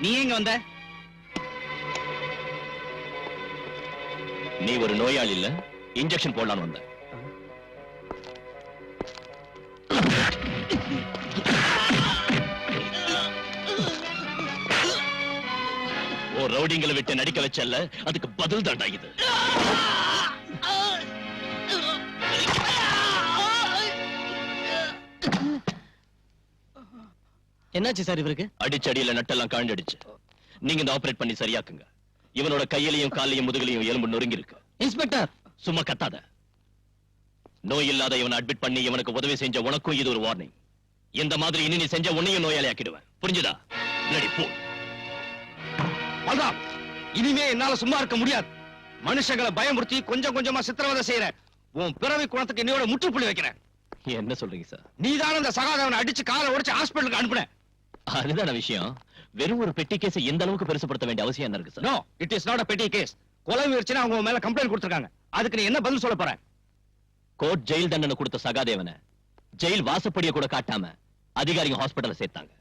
நீ எங்க வந்த? நீ ஒரு நோயாளி இல்ல, இன்ஜெக்ஷன் போடலான்னு வந்த. ஒரு ரவுடிங்களை விட்டு நடிக்க வச்சல்ல, அதுக்கு பதில் தாண்டா இது. என்னாச்சு சார் இவருக்கு? அடிச்சடியில நட்டெல்லாம் காண்டடிச்சு. நீங்க இந்த ஆபரேட் பண்ணி சரியாக்குங்க. இவனோட கையிலையும் காலையும் முதுகிலையும் எலும்பு நொறுங்கி இருக்கு. இன்ஸ்பெக்டர், சும்மா கத்தாத. நோய் இல்லாத இவனை அட்மிட் பண்ணி இவனுக்கு உதவி செஞ்ச உனக்கும் இது ஒரு வார்னிங். இந்த மாதிரி இனி நீ செஞ்ச உன்னையும் நோயாளி ஆக்கிடுவேன். புரிஞ்சுதா? ரெடி போ. பல்ராம், இனிமே என்னால சும்மா இருக்க முடியாது. மனுஷங்களை பயமுறுத்தி கொஞ்சம் கொஞ்சமா சித்திரவதை செய்யற உன் பிறவி குணத்துக்கு என்னையோட முற்றுப்புள்ளி வைக்கிறேன். என்ன சொல்றீங்க சார்? நீதான இந்த சகாதேவனை அடிச்சு காலை உடைச்சு ஹாஸ்பிடலுக்கு அனுப்புன. அதுதான விஷயம். வெறும் ஒரு பெட்டி கேஸ் எந்த அளவுக்கு பெருசுப்படுத்த வேண்டிய அவசியம் என்ன இருக்கு sir? No, it is not a petty case. கொலை முயற்சினா அவங்க மேல கம்ப்ளைண்ட் கொடுத்திருக்காங்க. அதுக்கு நீ என்ன பதில் சொல்ல போற? கோர்ட் ஜெயில் தண்டனை கொடுத்த சகாதேவனை ஜெயில் வாசப்படியை கூட காட்டாம அதிகாரிங்க ஹாஸ்பிடல்ல சேர்த்தாங்க.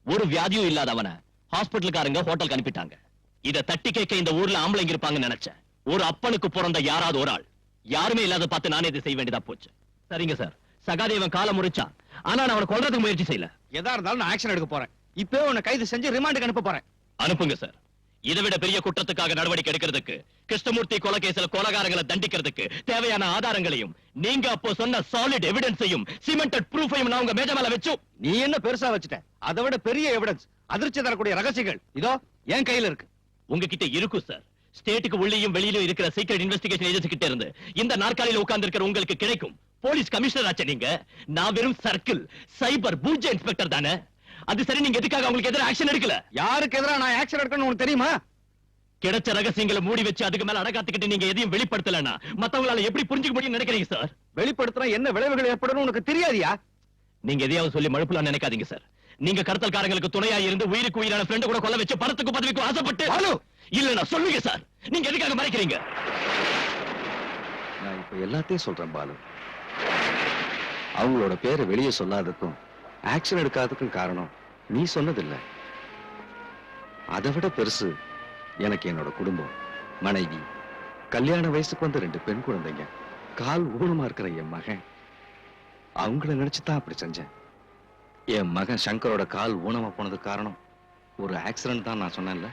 ஒரு வியாதியும் இல்லாதவனை ஹாஸ்பிடலுக்காரங்க ஹோட்டலுக்கு அனுப்பிட்டாங்க. இத தட்டி கேட்க இந்த ஊர்ல ஆம்பளைங்க இருப்பாங்கன்னு நினைச்சேன். ஒரு அப்பனுக்கு பிறந்த யாராவது ஒரு ஆள் யாருமே இல்லாத பார்த்து நானே இதை செய்ய வேண்டியதா போச்சு. சரிங்க சார், சகாதேவன் காலை முறிச்சா, ஆனா நான் அவனை கொல்றதுக்கு முயற்சி செய்யல. எதா இருந்தாலும் நான் ஆக்ஷன் எடுக்க போறேன். இப்பவே உன்னை கைது செஞ்சு ரிமாண்டுக்கு அனுப்ப போறேன். அனுப்புங்க சார். இதை விட பெரிய குற்றத்துக்காக நடவடிக்கை எடுக்கிறதுக்கு, கிருஷ்ணமூர்த்தி கொலை கேஸ்ல கொலைகாரங்களை தண்டிக்கிறதுக்கு தேவையான ஆதாரங்களையும் நீங்க அப்போ சொன்ன சாலிட் எவிடன்ஸையும் சிமெண்டட் ப்ரூஃபையும் நான் உங்க மேஜ மேல வச்சு. நீ என்ன பெருசா வச்சுட்ட? அதை விட பெரிய எவிடன்ஸ், அதிர்ச்சி தரக்கூடிய ரகசியங்கள் இதோ என் கையில இருக்கு. உங்ககிட்ட இருக்கும் சார். ஸ்டேட்டுக்கு உள்ளேயும் வெளியிலும் இருக்கிற சீக்ரெட் இன்வெஸ்டிகேஷன் ஏஜென்சி கிட்ட இருந்து இந்த நாற்காலியில உட்கார்ந்து இருக்கிற உங்களுக்கு கிடைக்கும். போலீஸ் கமிஷனர் ஆச்சு நீங்க. நான் வெறும் சர்க்கிள் சைபர் பூஜ்ஜ இன்ஸ்பெக்டர் தானே. அது சரி, நீங்க எதுக்காக அவங்களுக்கு எதிராக ஆக்ஷன் எடுக்கல? யாருக்கு எதிரா நான் ஆக்ஷன் எடுக்கணும்னு உனக்கு தெரியுமா? கிடைச்ச ரகசியங்களை மூடி வச்சு அதுக்கு மேல அடகாத்துக்கிட்டு நீங்க எதையும் வெளிப்படுத்தலனா மத்தவங்களால எப்படி புரிஞ்சுக்க முடியும்னு நினைக்கிறீங்க சார்? வெளிப்படுத்தினா என்ன விளைவுகள் ஏற்படும் உனக்கு தெரியாதியா? நீங்க எதையாவது சொல்லி மழுப்பலாம் நினைக்காதீங்க சார். நீங்க கடத்தல்காரங்களுக்கு துணையா இருந்து உயிருக்கு உயிரான ஃப்ரெண்ட் கூட கொல்ல வச்சு பணத்துக்கு பதவிக்கு ஆசைப்பட்டு இல்ல சொல்லுங்க சார், நீங்க எதுக்காக மறைக்கிறீங்க? நான் இப்ப எல்லாத்தையும் சொல்றேன் பாலு. அவங்களோட பேரை வெளியே சொல்லாததுக்கும் ஆக்ஷன் எடுக்காததுக்கும் காரணம் நீ சொன்னதில்லை. அதை விட பெருசு எனக்கு என்னோட குடும்பம், மனைவி, கல்யாண வயசுக்கு வந்த 2 பெண் குழந்தைங்க, கால் ஊனமா இருக்கிற என் மகன். அவங்கள நினைச்சுதான் அப்படி செஞ்சேன். என் மகன் சங்கரோட கால் ஊனமா போனதுக்கு காரணம் ஒரு ஆக்சிடென்ட் தான் நான் சொன்னேன்ல.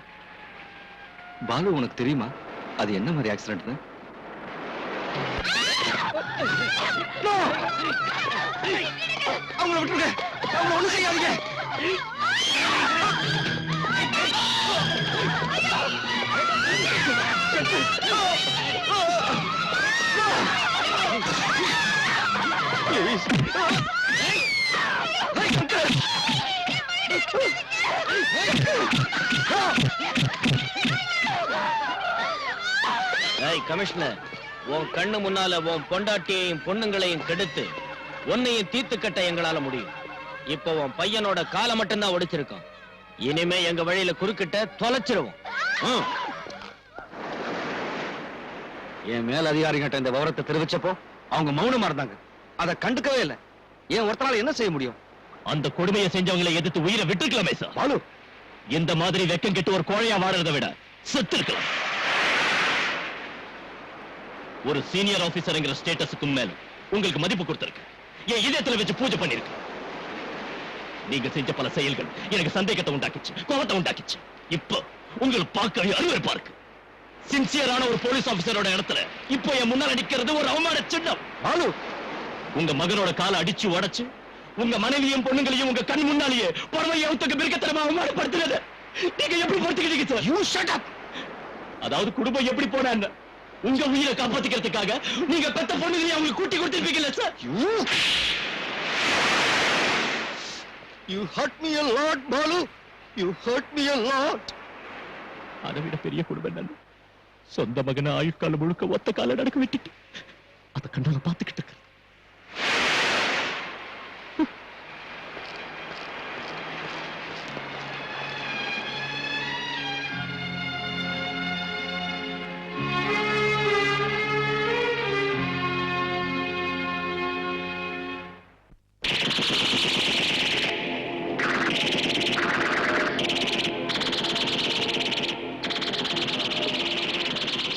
பாலு, உனக்கு தெரியுமா அது என்ன மாதிரி ஆக்சிடென்ட்னு? அவங்கள விட்டுருங்க, அவங்கள ஒண்ணு செய்யாதீங்க. கமிஷனர், உன் கண்ணு முன்னால உன் பொண்டாட்டியையும் பொண்ணுங்களையும் கெடுத்து உன்னையும் தீர்த்து கட்ட எங்களால முடியும். இப்ப உன் பையனோட காலை மட்டும்தான் ஒடிச்சிருக்கோம். இனிமே எங்க வழியில குறுக்கிட்ட தொலைச்சிருவோம். என் மேல் அதிகாரிகிட்ட இந்த விவரத்தை தெரிவிச்சப்போ அவங்க மௌனமா இருந்தாங்க. அதை கண்டுக்கவே இல்லை. ஏன் ஒருத்தரால என்ன செய்ய முடியும்? அந்த கொடுமையை செஞ்சவங்களை எதிர்த்து உயிரை விட்டுருக்கலாமே சார். பாலு, இந்த மாதிரி வெக்கம் கெட்டு ஒரு கோழையா வாழறதை விட செத்து இருக்கலாம். ஒரு சீனியர் ஆபீசர்ங்கிற ஸ்டேட்டஸுக்கு மேல உங்களுக்கு மதிப்பு கொடுத்திருக்கு. என் இதயத்துல வச்சு பூஜை பண்ணிருக்கு. நீங்க செஞ்ச பல செயல்கள் எனக்கு சந்தேகத்தை உண்டாக்கிச்சு, கோபத்தை உண்டாக்கிச்சு. இப்போ உங்களுக்கு பார்க்க அருவருப்பா இருக்கு. சின்சியரான ஒரு போலீஸ் ஆபீசரோட இடத்துல இப்போ என் முன்னால நிக்கிறது ஒரு அவமான சின்னம். பாலு, உங்க மகனோட காலை அடிச்சு உடைச்சு உங்க மனைவியும் பொண்ணுங்களையும் உங்க கண் முன்னாலேயே புறவை அவுத்துக்கு மிருகத்தனமா அவமானப்படுத்துறது நீங்க எப்படி பொறுத்துக்கிட்டீங்க சார்? You shut up. அதாவது குடும்பம் எப்படி போனா என்ன, உங்க உயிரை காப்பாத்திக்கிறதுக்காக நீங்க பெத்த பொண்ணுங்களையும் அவங்க கூட்டி கொடுத்திருப்பீங்கல்ல sir? You hurt me a lot, Balu. You hurt me a lot. அதை விட பெரிய குடும்பம் என்னன்னு சொந்த மகனை ஆயுட்காலம் முழுக்க ஒத்த கால நடக்க விட்டுட்டு அதை கண்டால பாத்துக்கிட்டு இருக்க.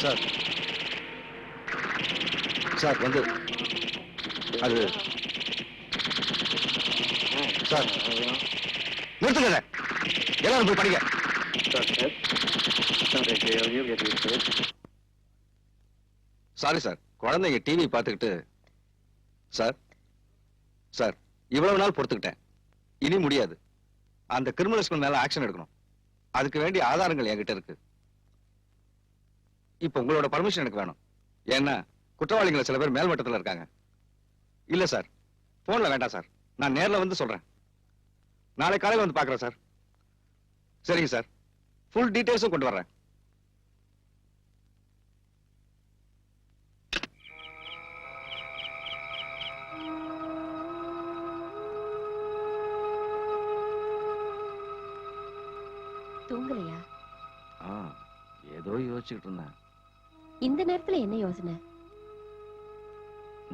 சார், சார் வந்து அது சார் நிறுத்துங்க. எல்லாரும் போய் படிங்க. சாரி சார், குழந்தைங்க டிவி பார்த்துக்கிட்டு. சார் சார், இவ்வளவு நாள் பொறுத்துக்கிட்டேன். இனி முடியாது. அந்த கிரிமினல்ஸ்க்கு மேல ஆக்ஷன் எடுக்கணும். அதுக்கு வேண்டிய ஆதாரங்கள் என்கிட்ட இருக்கு. இப்ப உங்களோட பர்மிஷன் எனக்கு வேணும். ஏன்னா குற்றவாளிகள் சில பேர் மேல்மட்டத்தில் இருக்காங்க. இல்ல சார், போன்ல வேண்டாம் சார், நான் நேர்ல வந்து சொல்றேன். நாளை காலையில் வந்து பாக்குறேன் சார். சரிங்க சார், ஃபுல் டீடைல்ஸும் கொண்டு வர்றேன். தூங்கலையா? ஏதோ யோசிச்சுக்கிட்டு இருந்தேன். இந்த நேரத்துல என்ன யோசனை?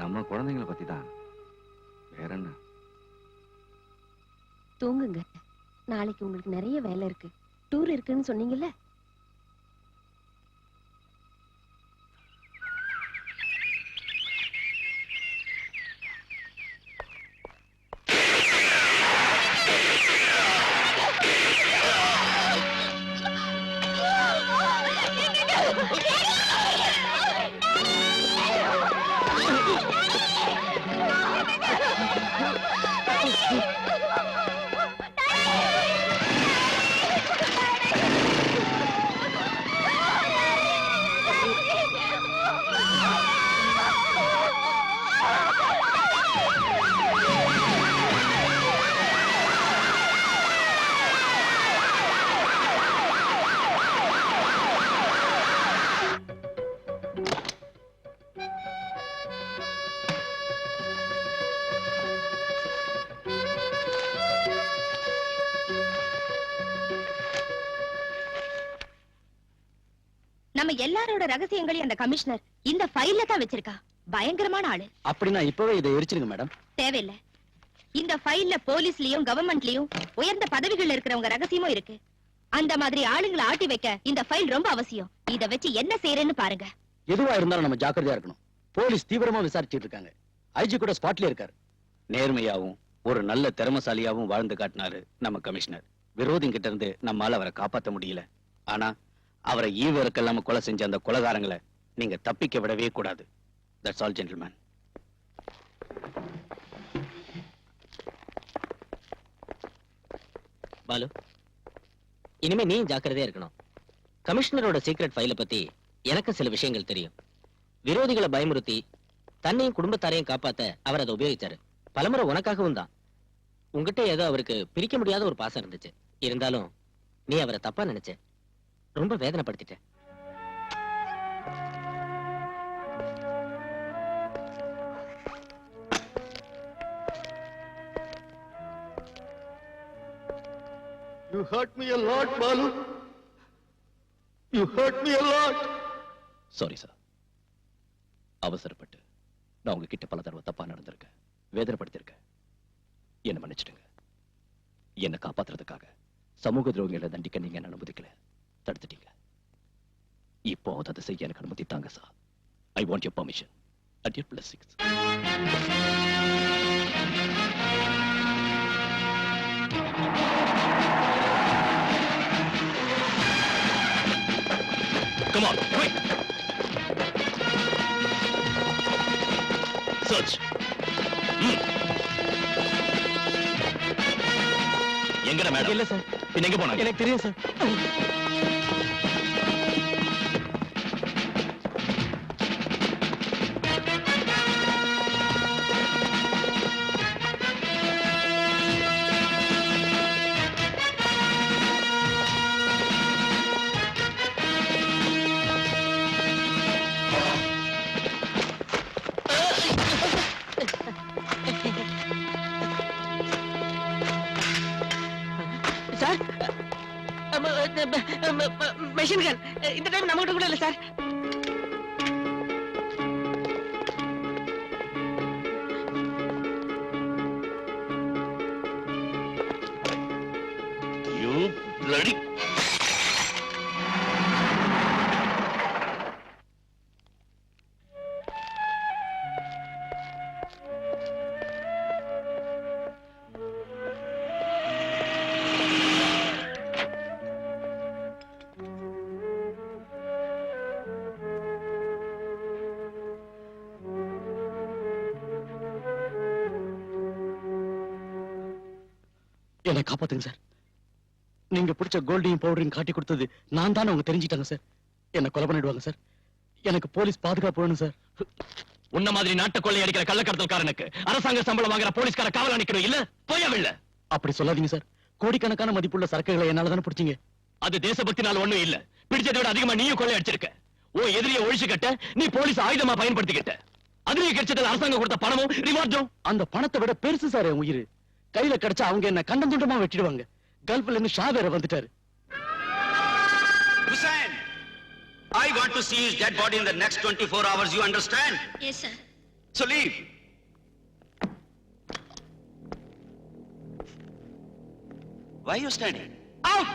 நம்ம குழந்தைங்களை பத்தி தான். வேற என்ன? தூங்குங்க. நாளைக்கு உங்களுக்கு நிறைய வேலை இருக்கு. டூர் இருக்குன்னு சொன்னீங்கல்ல. நம்ம எல்லாரோட ரகசியங்களையும் அந்த கமிஷனர் இந்த ஃபைல்ல தான் வச்சிருக்கா. பயங்கரமான ஆளு. அப்படின்னா இப்பவே இதை எரிச்சிருங்க மேடம். தேவையில்ல. இந்த ஃபைல்ல போலீஸ்லயும் கவர்மெண்ட்லயும் உயர்ந்த பதவிகள்ல இருக்கிறவங்க ரகசியமும் இருக்கு. அந்த மாதிரி ஆளுங்களை ஆட்டி வைக்க இந்த ஃபைல் ரொம்ப அவசியம். இத வச்சு என்ன செய்யறேன்னு பாருங்க. எதுவா இருந்தாலும் நம்ம ஜாக்கிரதையா இருக்கணும். போலீஸ் தீவிரமா விசாரிச்சுட்டு இருக்காங்க. ஐஜி கூட ஸ்பாட்ல இருக்காரு. நேர்மையாவும் ஒரு நல்ல திறமசாலியாவும் வாழ்ந்து காட்டினாரு நம்ம கமிஷனர். விரோதிங்கிட்ட இருந்து நம்மால அவரை காப்பாத்த முடியல. ஆனா அவரை ஈவருக்கெல்லாம் கொலை செஞ்ச அந்த கொலைகாரங்களை நீங்க தப்பிக்க விடவே கூடாது. That's all gentleman. பாலு, இனிமே நீ ஜாக்கிரதையா இருக்கணும். கமிஷனரோட சீக்ரெட் ஃபைல பத்தி எனக்கு சில விஷயங்கள் தெரியும். விரோதிகளை பயமுறுத்தி தன்னையும் குடும்பத்தாரையும் காப்பாத்த அவர் அதை உபயோகிச்சாரு. பலமுறை உனக்காகவும் தான். உங்ககிட்ட ஏதோ அவருக்கு பிரிக்க முடியாத ஒரு பாசம் இருந்துச்சு. இருந்தாலும் நீ அவரை தப்பா நினைச்ச. ரொம்ப வேதனைப்படுத்திட்ட. You hurt me a lot, Balu. You hurt me a lot. Sorry sir. அவசரப்பட்டு நான் உங்ககிட்ட பல தடவை தப்பா நடந்திருக்கேன், வேதனைப்படுத்திருக்கேன். என்ன மன்னிச்சிடுங்க. என்ன காப்பாத்துறதுக்காக சமூக துரோகிகளை தண்டிக்க நீங்க என்ன அனுமதிக்கல, தடுத்துட்டீங்க. இப்போ அதை செய்ய எனக்கு அனுமதி தாங்க sir. I want your permission at your blessings. Come on, quick! Search. எங்கடா மேடம்? இல்ல சார். பின்ன எங்க போனாங்க? எனக்கு தெரியும் சார். சார், மெஷின் கன் இந்த டைம் நம்ம கிட்ட கூட இல்ல சார். You bloody... என்னை காப்பாத்துங்க சார். நீங்க பிடிச்ச கோல்டையும் பவுடரையும் காட்டி கொடுத்தது நான் தான் அவங்க தெரிஞ்சிட்டாங்க சார். என்ன கொலை பண்ணிடுவாங்க சார். எனக்கு போலீஸ் பாதுகாப்பு வேணும் சார். உன்ன மாதிரி நாட்டு கொள்ளை அடிக்கிற கள்ளக்கடத்தல்காரனுக்கு அரசாங்க சம்பளம் வாங்குற போலீஸ்கார காவல் நிக்கணும் இல்ல? போயவில்லை. அப்படி சொல்லாதீங்க சார். கோடிக்கணக்கான மதிப்புள்ள சரக்குகளை என்னால தானே பிடிச்சீங்க. அது தேசபக்தினால ஒண்ணும் இல்ல. பிடிச்சதை விட அதிகமா நீயும் கொள்ளை அடிச்சிருக்க. ஓ எதிரியை ஒழிச்சு கட்ட நீ போலீஸ் ஆயுதமா பயன்படுத்திக்கிட்ட. அதுலயே கிடைச்சதுல அரசாங்கம் கொடுத்த பணமும் ரிவார்டும். அந்த பணத்தை விட பெருசு சார் என் உயிர். கையில கிடைச்சா அவங்க என்ன கண்டம் துண்டமா வெட்டிடுவாங்க. கல்ஃப்ல இருந்து ஷா வேற வந்துட்டாரு. Hussain, I want to see his dead body in the next 24 hours. You understand? Yes, sir. So leave. Why are you standing? Out!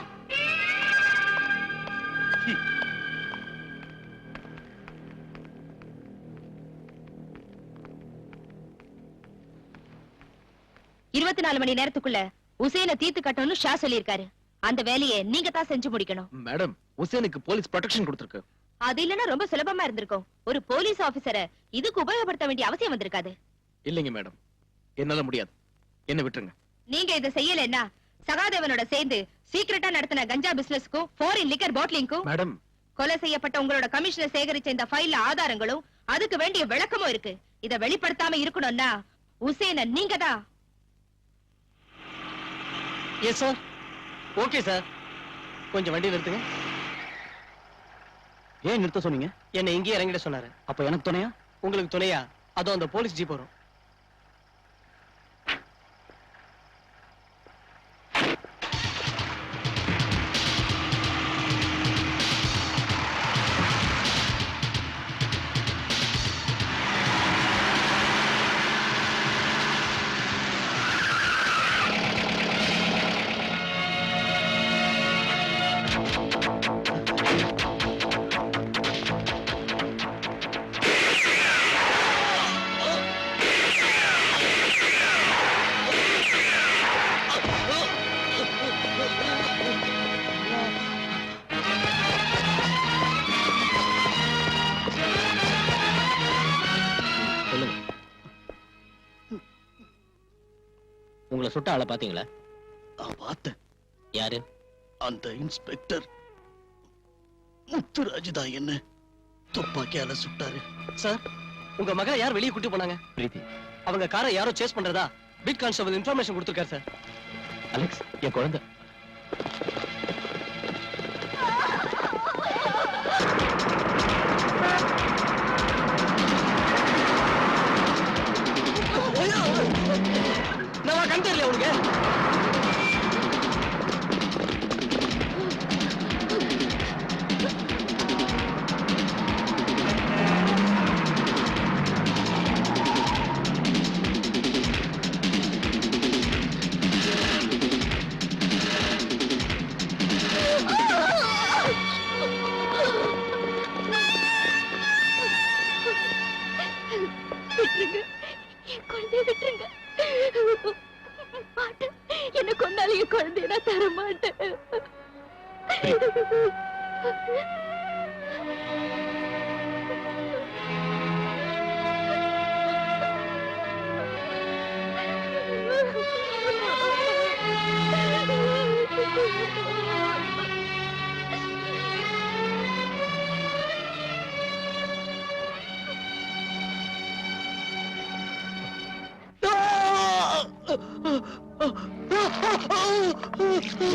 இருபத்தி 4 மணி நேரத்துக்குள்ள உசேனை தீர்த்து கட்டணும்னு ஷா சொல்லியிருக்காரு. அந்த வேலையை நீங்க தான் செஞ்சு முடிக்கணும். மேடம், உசேனுக்கு போலீஸ் ப்ரொடெக்ஷன் கொடுத்திருக்கு. அது இல்லன்னா ரொம்ப சுலபமா இருந்திருக்கும். ஒரு போலீஸ் ஆபீசரை இதுக்கு உபயோகப்படுத்த வேண்டிய அவசியம் வந்திருக்காது. இல்லைங்க மேடம், என்னால முடியாது. என்ன விட்டுருங்க. நீங்க இதை செய்யலைன்னா சகாதேவனோட சேர்ந்து சீக்கிரட்டா நடத்தின கஞ்சா பிசினஸ்க்கும் ஃபாரின் லிக்கர் பாட்டிலிங்க்கும் மேடம், கொலை செய்யப்பட்ட உங்களோட கமிஷனர் சேகரிச்ச இந்த ஃபைல்ல ஆதாரங்களும் அதுக்கு வேண்டிய விளக்கமும் இருக்கு. இத வெளிப்படுத்தாம இருக்கணும்னா உசேன நீங்க தான். Yes sir. Okay sir. கொஞ்சம் வண்டி நிறுத்துங்க. ஏன் நிறுத்த சொன்னீங்க? என்ன இங்கே இறங்கிட சொன்னாரு. அப்ப எனக்கு துணையா? உங்களுக்கு துணையா? அதோ அந்த போலீஸ் ஜீப் வரும். உங்களை சுட்ட ஆளை பாத்தீங்களா? பார்த்தேன். யாரு? அந்த இன்ஸ்பெக்டர் முத்துராஜ் தான் என்ன துப்பாக்கியால சுட்டாரு. சார், உங்க மகளை யார் வெளியே கூட்டி போனாங்க? பிரீத்தி, அவங்க காரை யாரோ சேஸ் பண்றதா பீட் கான்ஸ்டபிள் இன்ஃபர்மேஷன் கொடுத்திருக்காரு சார். அலெக்ஸ், என் குழந்தை. நான் கண் தெரியல உனக்கு. விட்டுருங்க, என் குழந்தைய விட்டுருங்க. மாட்டேன், என்ன கொண்டாலும் என் குழந்தைய நான் தர மாட்டேன்.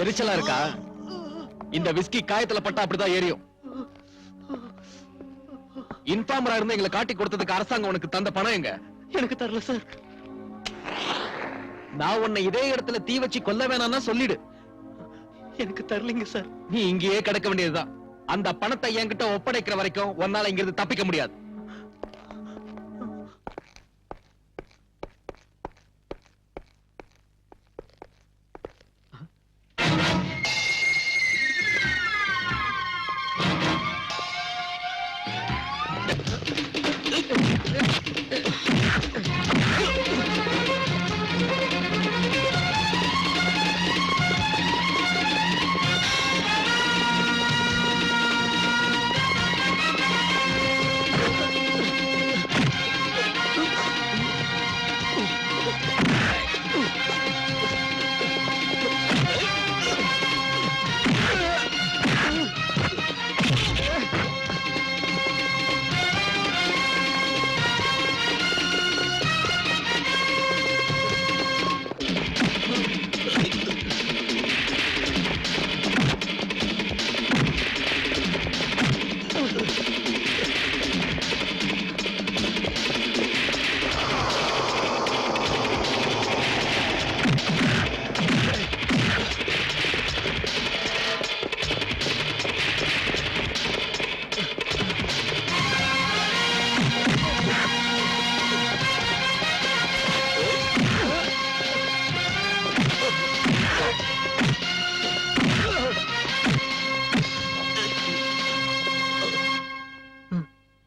எரிச்சலா இருக்கா? இந்த விஸ்கி காயத்துல பட்டா அப்படிதான் எரியும். இன்ஃபார்மரா இருந்து எங்களை காட்டி கொடுத்ததுக்கு அரசாங்கம் உனக்கு தந்த பணம் எங்க? எனக்கு தரல சார். நான் உன்னை இதே இடத்துல தீ வச்சு கொல்ல வேணாம்னா சொல்லிடு. எனக்கு தரலீங்க சார். நீ இங்கேயே கிடக்க வேண்டியதுதான். அந்த பணத்தை என்கிட்ட ஒப்படைக்கிற வரைக்கும் உன்னால இங்கிருந்து தப்பிக்க முடியாது.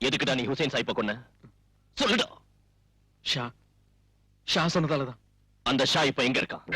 எதுக்குடா நீ ஹுசைன் சாயிப்ப கொன்ன? சொல்லுடா. ஷா சொன்னதாலதான். அந்த ஷா இப்ப எங்க இருக்கான்?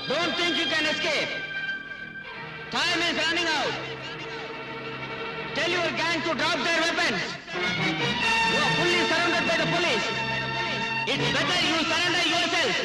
Don't think you can escape. Time is running out. Tell your gang to drop their weapons. You are fully surrounded by the police. It's better you surrender yourself.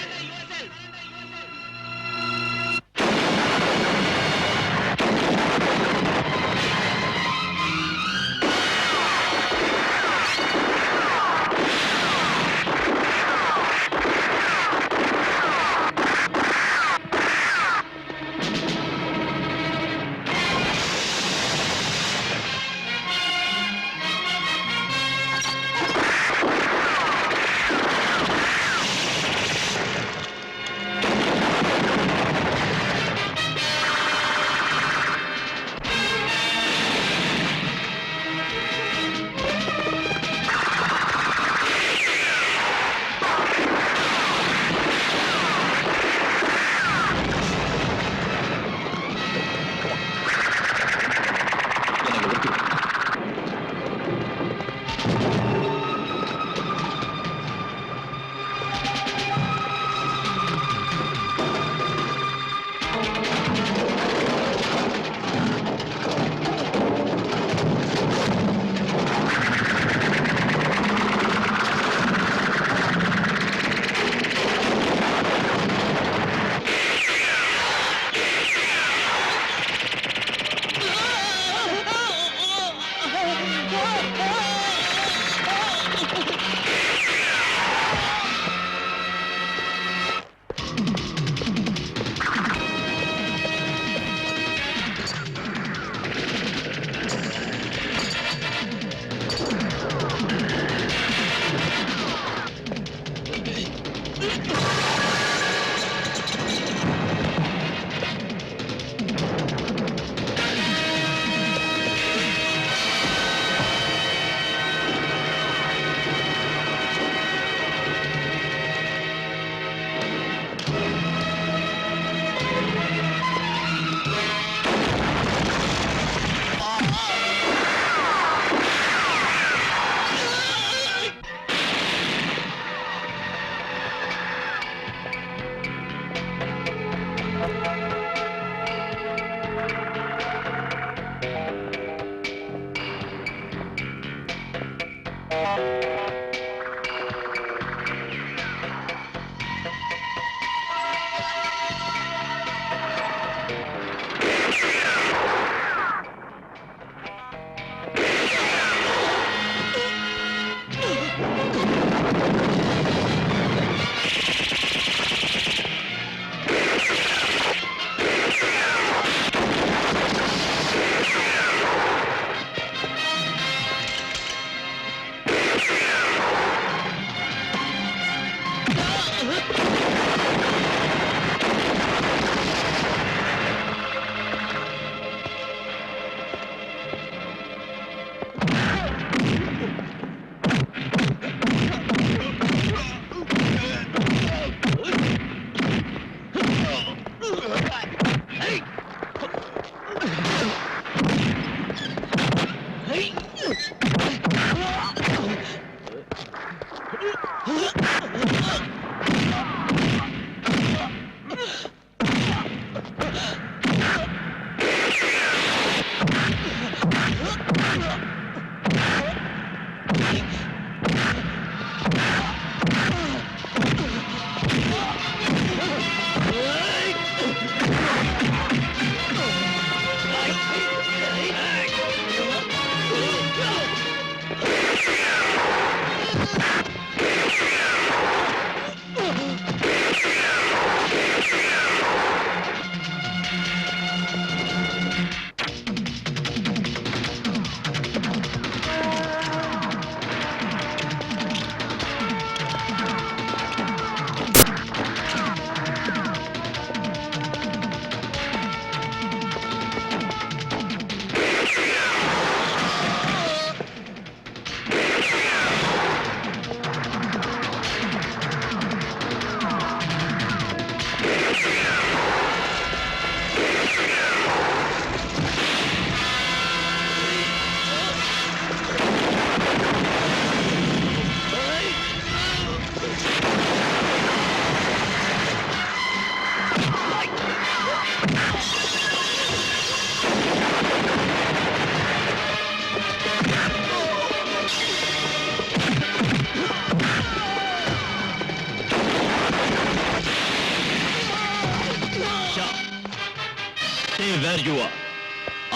Stay where you are.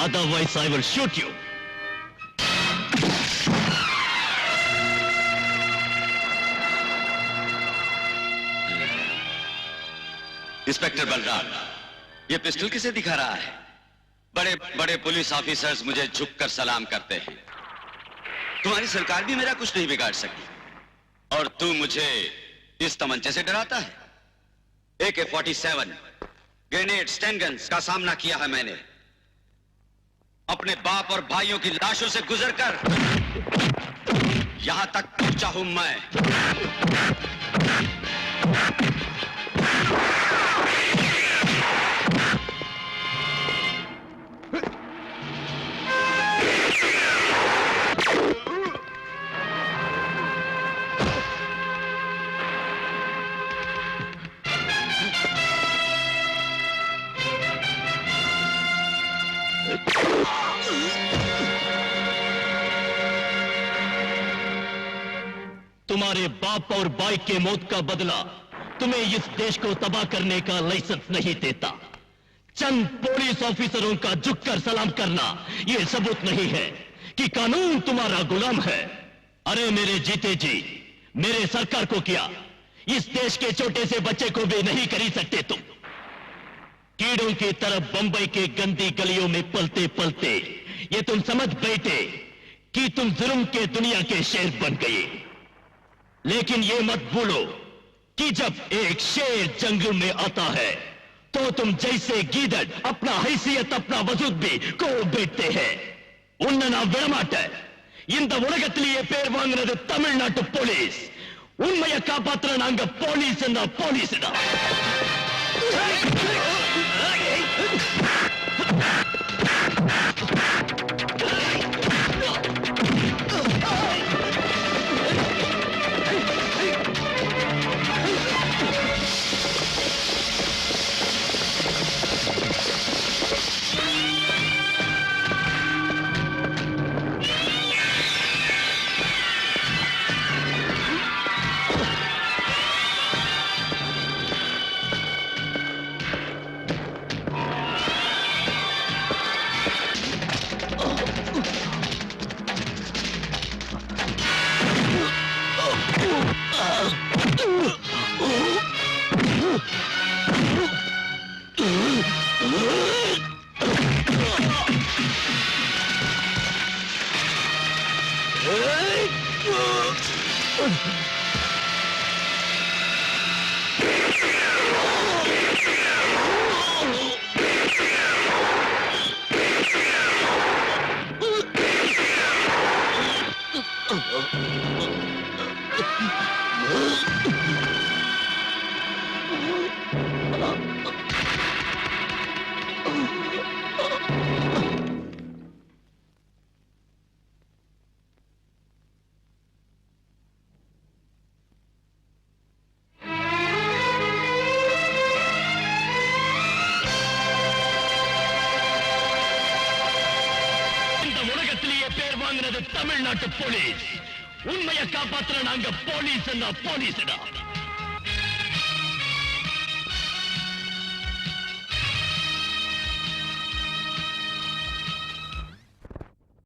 Otherwise, I will shoot you. Inspector Balram, ये pistol किसे दिखा रहा है? बड़े बड़े police officers मुझे झुककर सलाम करते हैं। तुम्हारी सरकार भी मेरा कुछ नहीं बिगाड़ सकी और तू मुझे इस तमंचे से डराता है? AK-47 ग्रेनेड स्टैन गन्स का सामना किया है मैंने अपने बाप और भाइयों की लाशों से गुजरकर यहां तक पहुंचा हूं मैं। तुम्हारे बाप और भाई के मौत का बदला तुम्हें इस देश को तबाह करने का लाइसेंस नहीं देता। चंद पुलिस ऑफिसरों का झुककर सलाम करना यह सबूत नहीं है कि कानून तुम्हारा गुलाम है। अरे मेरे जीते जी, मेरे सरकार को किया, इस देश के छोटे से बच्चे को भी नहीं खरीद सकते तुम। कीड़ों की तरफ बंबई के गंदी गलियों में पलते पलते ये तुम समझ बैठे कि तुम जुल्म के दुनिया के शेर बन गए। लेकिन ये मत भूलो कि जब एक शेर जंगल में आता है तो तुम जैसे गीदड़ अपना हैसियत अपना वजूद भी को बैठते हैं। उन्ना நான் விடமாட்டேன்। இந்த உலகத்திலேயே பேர் வாங்குனது தமிழ்நாட்டு போலீஸ்। உண்மையை காப்பாத்துற நாங்க போலீஸ் தான்। தமிழ்நாட்டு போலீஸ் உண்மையை காப்பாத்துற நாங்க போலீஸ் போலீஸ்டா